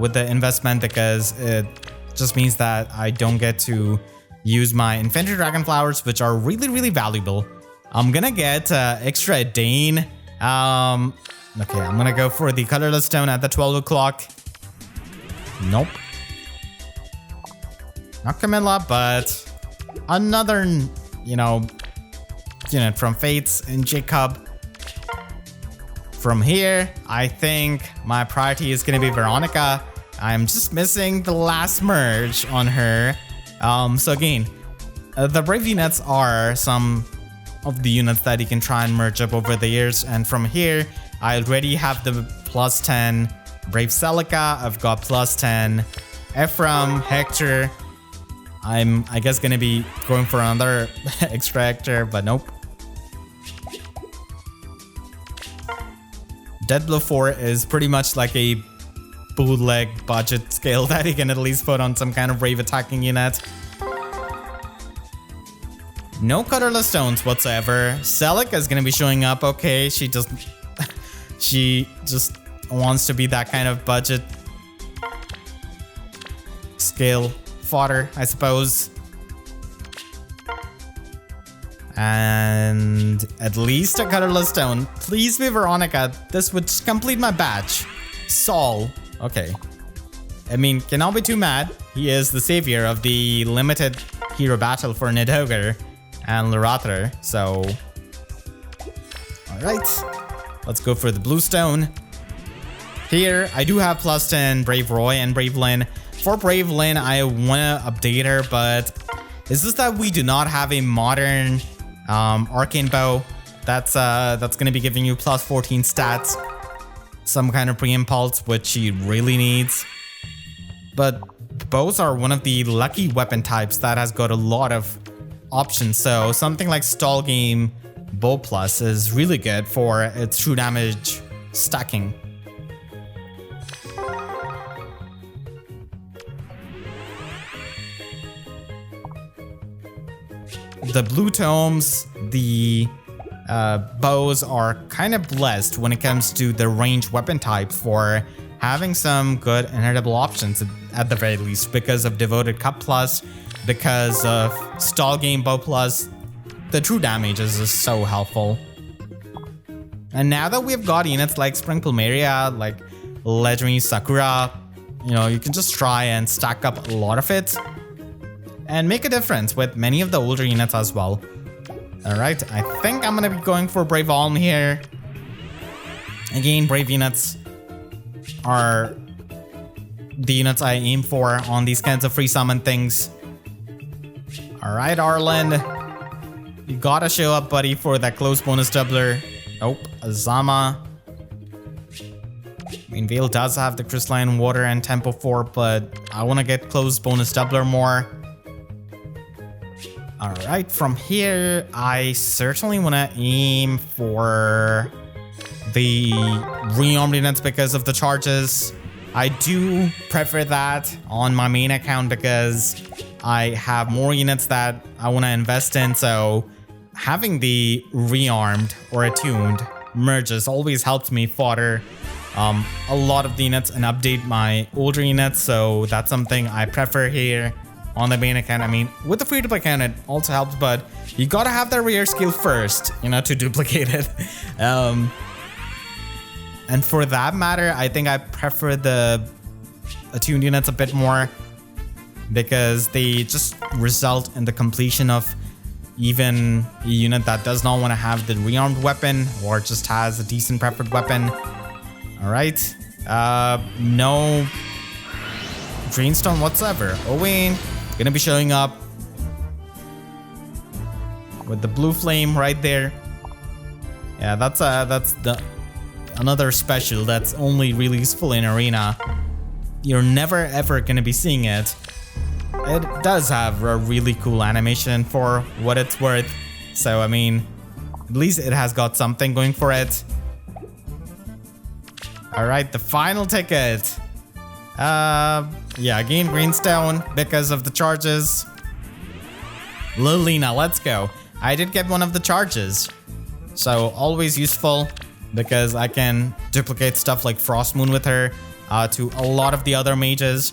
with the investment, because it just means that I don't get to use my infantry dragon flowers, which are really, really valuable. I'm gonna get extra Dane. Okay, I'm gonna go for the colorless stone at the 12 o'clock. Nope. Not Camilla, but another, unit from Fates and Jacob. From here, I think my priority is going to be Veronica. I'm just missing the last merge on her. So again, the Brave units are some of the units that you can try and merge up over the years. And from here, I already have the plus 10 Brave Celica. I've got plus 10 Ephraim, Hector. I'm, I guess, going to be going for another extra Hector, but nope. Deadblow 4 is pretty much like a bootleg budget skill that you can at least put on some kind of Brave attacking unit. No colorless stones whatsoever. Selic is gonna be showing up. Okay, she just wants to be that kind of budget scale fodder, I suppose. And at least a colorless stone. Please be Veronica. This would just complete my batch. Sol. Okay. I mean, cannot be too mad. He is the savior of the limited hero battle for Nidhogre and Larathra. So, alright. Let's go for the blue stone. Here, I do have plus 10 Brave Roy and Brave Lynn. For Brave Lynn, I want to update her, but it's just that we do not have a modern Arcane bow. That's going to be giving you plus 14 stats. Some kind of pre-impulse, which she really needs. But bows are one of the lucky weapon types that has got a lot of options. So something like Stall Game Bow Plus is really good for its true damage stacking. The blue tomes, the bows are kind of blessed when it comes to the range weapon type for having some good inheritable options at the very least, because of Devoted Cup Plus, because of Stall Game Bow Plus. The true damage is just so helpful. And now that we've got units like Spring Plumeria, like Legendary Sakura, you know, you can just try and stack up a lot of it and make a difference with many of the older units as well. Alright, I think I'm gonna be going for Brave Elm here. Again, Brave units are the units I aim for on these kinds of free summon things. Alright, Arlen. You gotta show up, buddy, for that close bonus doubler. Nope, Azama. I mean, Vale does have the Crystalline Water and Tempo 4, but I want to get close bonus doubler more. Alright, from here, I certainly want to aim for the rearmed units because of the charges. I do prefer that on my main account because I have more units that I want to invest in, so having the rearmed or attuned merges always helps me fodder a lot of the units and update my older units, so that's something I prefer here on the main account. I mean, with the free-to-play account, it also helps, but you gotta have that rare skill first, you know, to duplicate it. And for that matter, I think I prefer the attuned units a bit more because they just result in the completion of even a unit that does not want to have the rearmed weapon or just has a decent preferred weapon. Alright. No Drainstone whatsoever. Owain gonna be showing up with the blue flame right there. Yeah, that's another special that's only really useful in arena. You're never ever gonna be seeing it. It does have a really cool animation for what it's worth. So I mean, at least it has got something going for it. Alright, the final ticket. Yeah, again, Greenstone because of the charges. Lilina, let's go. I did get one of the charges. So always useful because I can duplicate stuff like Frost Moon with her to a lot of the other mages.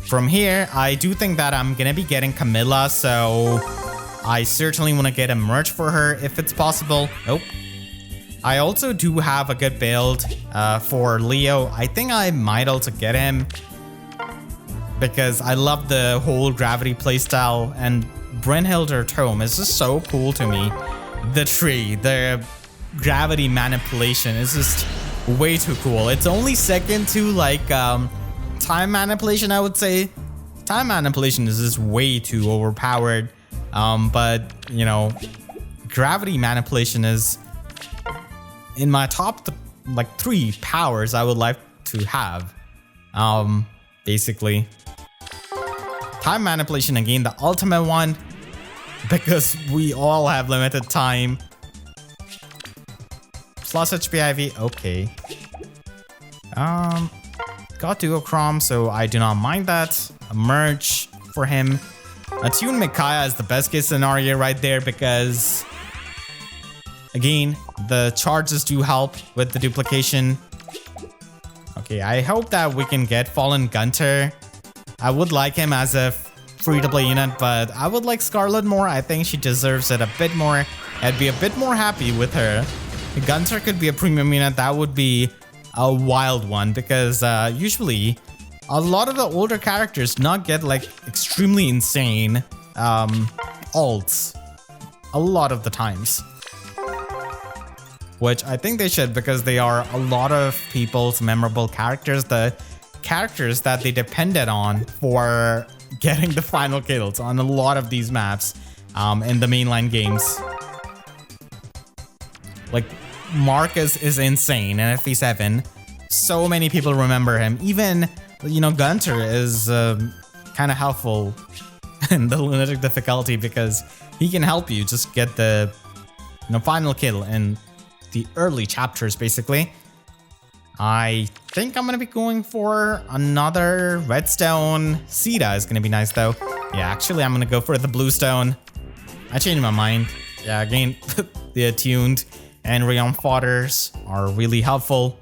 From here, I do think that I'm gonna be getting Camilla, so I certainly want to get a merch for her if it's possible. Nope. I also do have a good build for Leo. I think I might also get him because I love the whole gravity playstyle, and Brynhildr Tome is just so cool to me. The tree, the gravity manipulation is just way too cool. It's only second to like time manipulation, I would say. Time manipulation is just way too overpowered. But you know, gravity manipulation is in my top like 3 powers I would like to have. Basically. Time manipulation, again, the ultimate one, because we all have limited time. Plus HP IV, okay. Got Duo Crom, so I do not mind that. A merge for him. Attune Micaiah is the best case scenario right there because, again, the charges do help with the duplication. Okay, I hope that we can get Fallen Gunter. I would like him as a free-to-play unit, but I would like Scarlet more. I think she deserves it a bit more. I'd be a bit more happy with her. Gunter could be a premium unit. That would be a wild one because usually a lot of the older characters not get like extremely insane ults a lot of the times. Which I think they should because they are a lot of people's memorable characters. The characters that they depended on for getting the final kills on a lot of these maps in the mainline games. Like, Marcus is insane in FE7. So many people remember him. Even, you know, Gunter is kind of helpful in the lunatic difficulty because he can help you just get the, you know, final kill in the early chapters, basically. I think I'm gonna be going for another redstone. Sita is gonna be nice though. Yeah, actually I'm gonna go for the bluestone. I changed my mind. Yeah, again, the attuned and Rayon fodders are really helpful.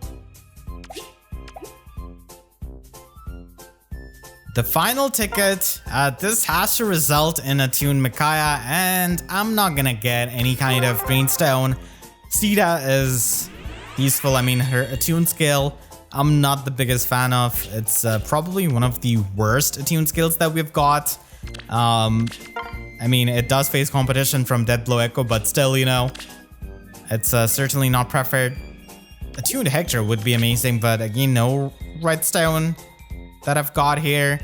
The final ticket, this has to result in attuned Micaiah, and I'm not gonna get any kind of greenstone. Sita is useful. I mean, her attune skill, I'm not the biggest fan of. It's probably one of the worst attune skills that we've got. I mean, it does face competition from Deathblow Echo, but still, you know, it's certainly not preferred. Attuned Hector would be amazing, but again, no redstone that I've got here.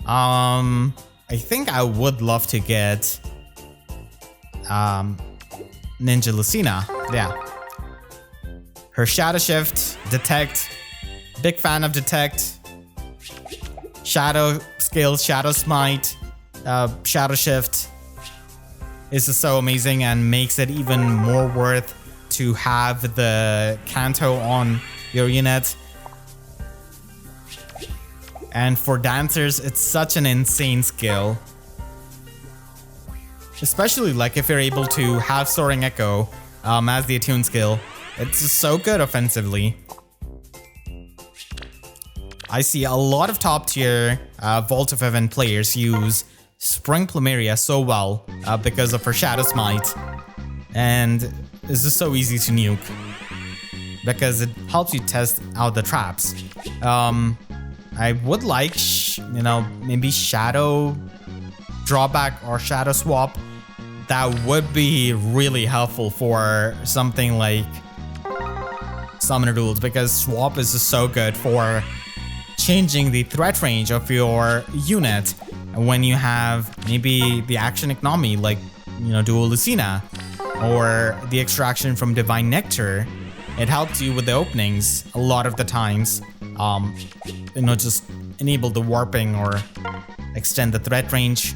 I think I would love to get Ninja Lucina. Yeah. Her Shadow Shift, Detect. Big fan of Detect. Shadow skills, Shadow Smite, Shadow Shift. This is so amazing and makes it even more worth to have the Kanto on your unit. And for dancers, it's such an insane skill. Especially like if you're able to have Soaring Echo as the attune skill. It's so good offensively. I see a lot of top tier Vault of Heaven players use Spring Plumeria so well because of her Shadow Smite. And it's just so easy to nuke because it helps you test out the traps. I would like, you know, maybe Shadow Drawback or Shadow Swap. That would be really helpful for something like Summoner Duels because Swap is just so good for changing the threat range of your unit when you have maybe the action economy like, you know, Duo Lucina or the extraction from Divine Nectar. It helps you with the openings a lot of the times. You know, just enable the warping or extend the threat range.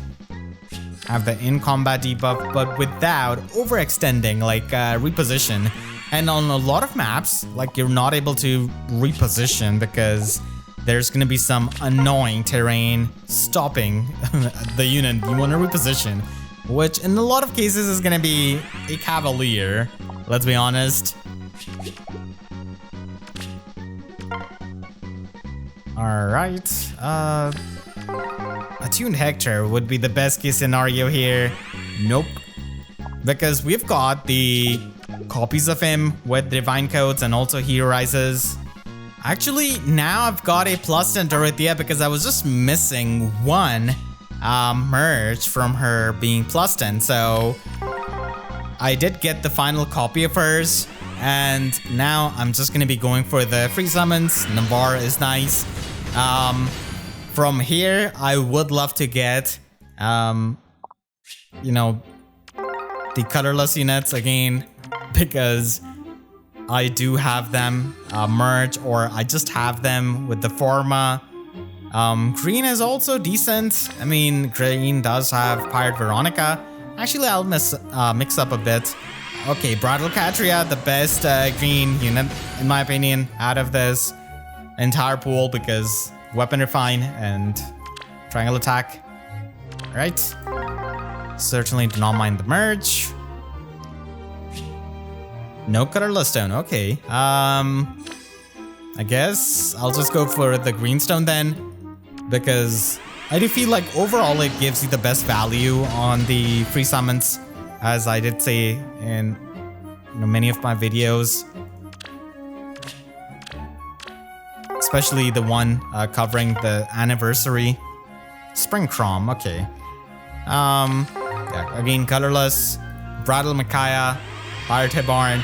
Have the in-combat debuff, but without overextending, like reposition. And on a lot of maps, like you're not able to reposition because there's gonna be some annoying terrain stopping the unit you want to reposition, which in a lot of cases is gonna be a Cavalier, let's be honest. Alright, Attuned Hector would be the best case scenario here. Nope. Because we've got the copies of him with Divine Codes and also Hero Rises. Actually, now I've got a plus 10 Dorothea because I was just missing one merge from her being plus 10. So I did get the final copy of hers. And now I'm just going to be going for the free summons. Navarre is nice. From here, I would love to get, you know, the colorless units again, because I do have them merge, or I just have them with the Forma. Green is also decent. I mean, green does have Pirate Veronica. Actually, I'll mix up a bit. Okay, Bridal Catria, the best green unit, in my opinion, out of this entire pool, because Weapon Refine and Triangle Attack. Right? Certainly do not mind the merge. No colorless stone, okay. I guess I'll just go for the green stone then, because I do feel like overall it gives you the best value on the free summons, as I did say in many of my videos. Especially the one covering the Anniversary. Spring Crom, okay. Yeah, again, colorless. Bridal Micaiah. Fire Tibarn.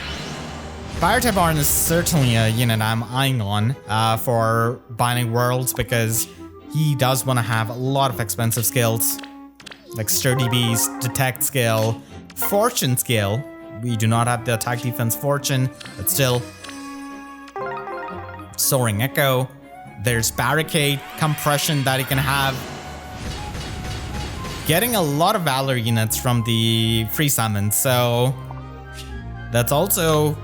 Fire Tibarn is certainly a unit I'm eyeing on for Binding Worlds, because he does want to have a lot of expensive skills. Like Sturdy Beast, Detect skill, Fortune skill. We do not have the attack defense Fortune, but still. Soaring Echo. There's Barricade, Compression that he can have. Getting a lot of Valor units from the free summon, so that's also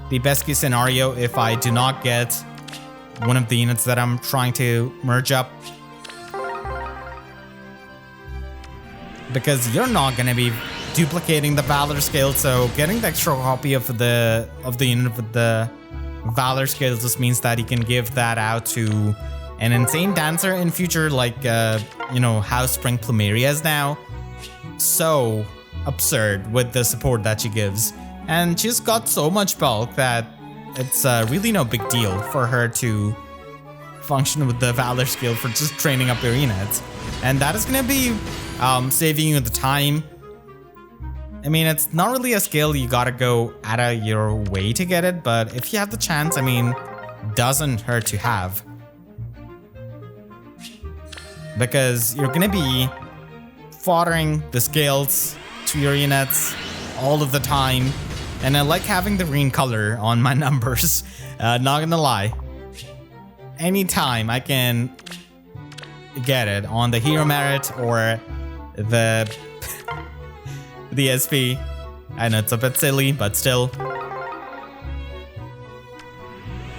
the best case scenario if I do not get one of the units that I'm trying to merge up. Because you're not going to be duplicating the Valor skill, so getting the extra copy of the unit with the Valor skill just means that you can give that out to an insane dancer in future, like how Spring Plumeria is now. So absurd with the support that she gives. And she's got so much bulk that it's really no big deal for her to function with the Valor skill for just training up your units. And that is going to be saving you the time. I mean, it's not really a skill you gotta go out of your way to get it, but if you have the chance, I mean, doesn't hurt to have. Because you're gonna be foddering the skills to your units all of the time. And I like having the green color on my numbers, not gonna lie. Anytime I can get it on the hero merit or the SP. I know it's a bit silly, but still.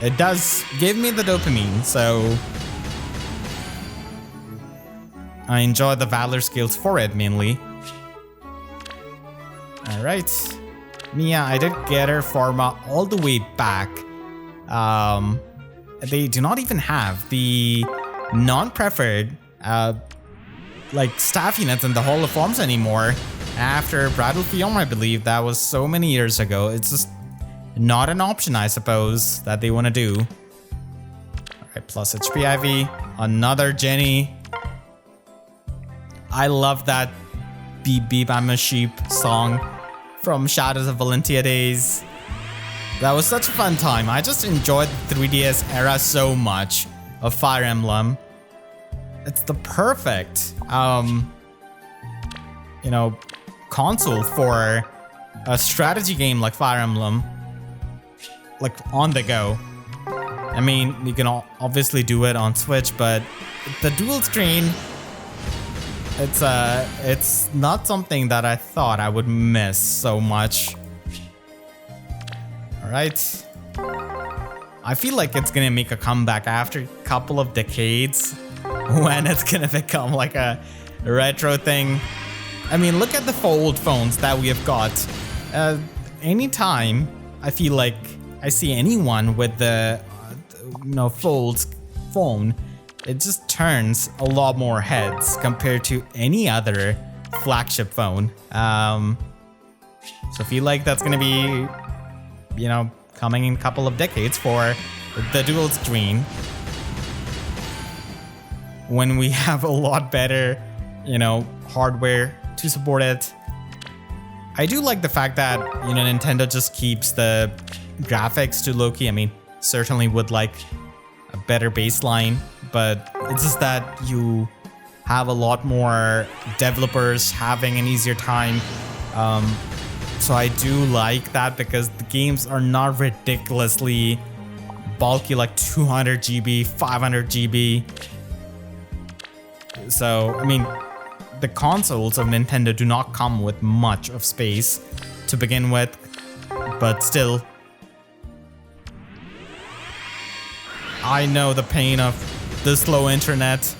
It does give me the dopamine, so I enjoy the Valor skills for it mainly. Alright. Mia, I did get her Pharma all the way back. They do not even have the non-preferred staff units in the Hall of Forms anymore. After Bridal Fiona, I believe that was so many years ago. It's just not an option, I suppose, that they want to do. Alright, plus HP Ivy. Another Jenny. I love that Beep Beep I'm a Sheep song from Shadows of Valentia days. That was such a fun time. I just enjoyed the 3DS era so much of Fire Emblem. It's the perfect, console for a strategy game like Fire Emblem, like on the go. I mean, you can obviously do it on Switch, but the dual screen, it's not something that I thought I would miss so much. All right. I feel like it's gonna make a comeback after a couple of decades when it's gonna become like a retro thing. I mean, look at the fold phones that we have got. Anytime I feel like I see anyone with the fold phone, it just turns a lot more heads compared to any other flagship phone. So I feel like that's gonna be, coming in a couple of decades for the dual screen, when we have a lot better, hardware to support it. I do like the fact that, Nintendo just keeps the graphics to low-key. I mean, certainly would like a better baseline, but it's just that you have a lot more developers having an easier time. So I do like that, because the games are not ridiculously bulky, like 200 GB, 500 GB. So, I mean, the consoles of Nintendo do not come with much of space to begin with, but still, I know the pain of the slow internet.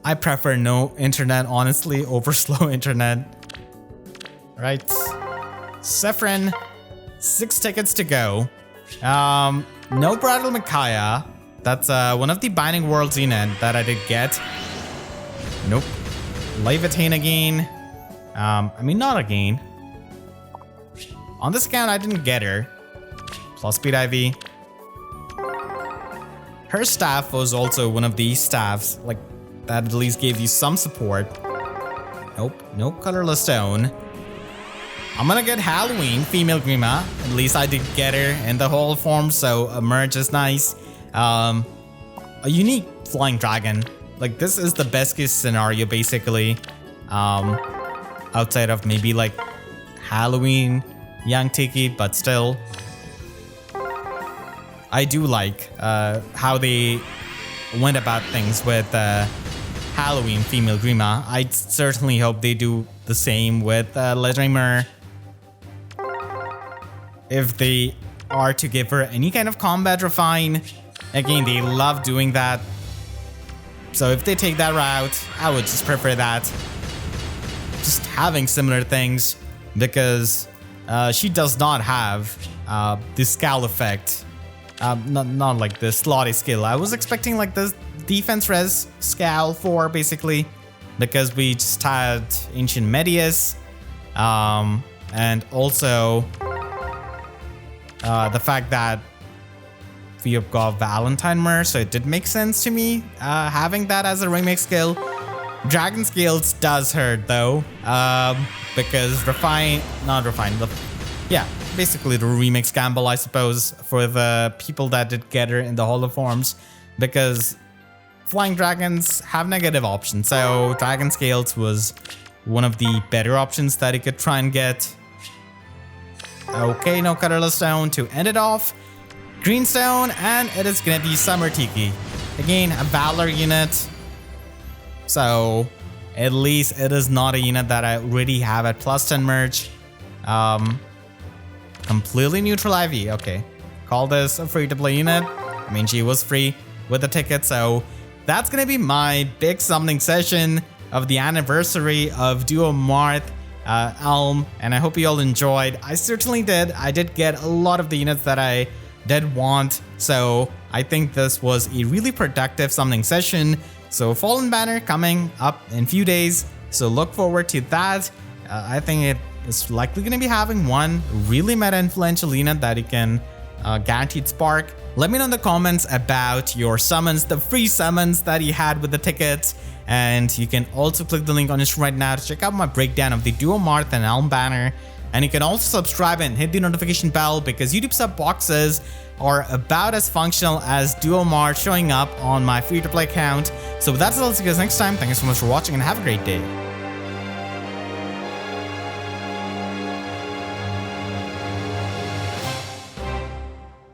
I prefer no internet, honestly, over slow internet. Right. Sephrin, 6 tickets to go. No Bridal Micaiah. That's one of the Binding Worlds unit that I did get. Nope. Levitain again. I mean, not again. On this account, I didn't get her. Plus Speed IV. Her staff was also one of these staffs, like, that at least gave you some support. Nope, no colorless stone. I'm gonna get Halloween, female Grima. At least I did get her in the whole form, so a merge is nice. A unique flying dragon. Like, this is the best case scenario, basically. Outside of maybe like Halloween, Young Tiki, but still. I do like how they went about things with Halloween female Grima. I certainly hope they do the same with Ledrimer. If they are to give her any kind of combat refine, again, they love doing that. So if they take that route, I would just prefer that. Just having similar things, because she does not have the scowl effect. Not like the slotty skill. I was expecting like this defense res scowl for basically, because we just had Ancient Medius, and also the fact that we have got Valentine Mer, so it did make sense to me having that as a remake skill. Dragon Scales does hurt though, because basically the remix gamble, I suppose, for the people that did get her in the Holo forms, because Flying Dragons have negative options, so Dragon Scales was one of the better options that you could try and get. Okay, no colorless stone to end it off. Green stone, and it is gonna be Summer Tiki. Again, a Valor unit. So, at least it is not a unit that I already have at plus 10 merge. Completely neutral IV. Okay. Call this a free-to-play unit. I mean, she was free with the ticket, so that's gonna be my big summoning session of the anniversary of Duo Marth Elm, and I hope you all enjoyed. I certainly did. I did get a lot of the units that I did want, so I think this was a really productive summoning session. So Fallen Banner coming up in a few days, so look forward to that. I think it is likely going to be having one really meta influential unit that you can guaranteed spark. Let me know in the comments about your summons, the free summons that you had with the tickets, and you can also click the link on the screen right now to check out my breakdown of the Duo Marth and Elm banner. And you can also subscribe and hit the notification bell, because YouTube sub boxes are about as functional as Duo Marth showing up on my free-to-play account. So with that, I'll see you guys next time. Thank you so much for watching and have a great day.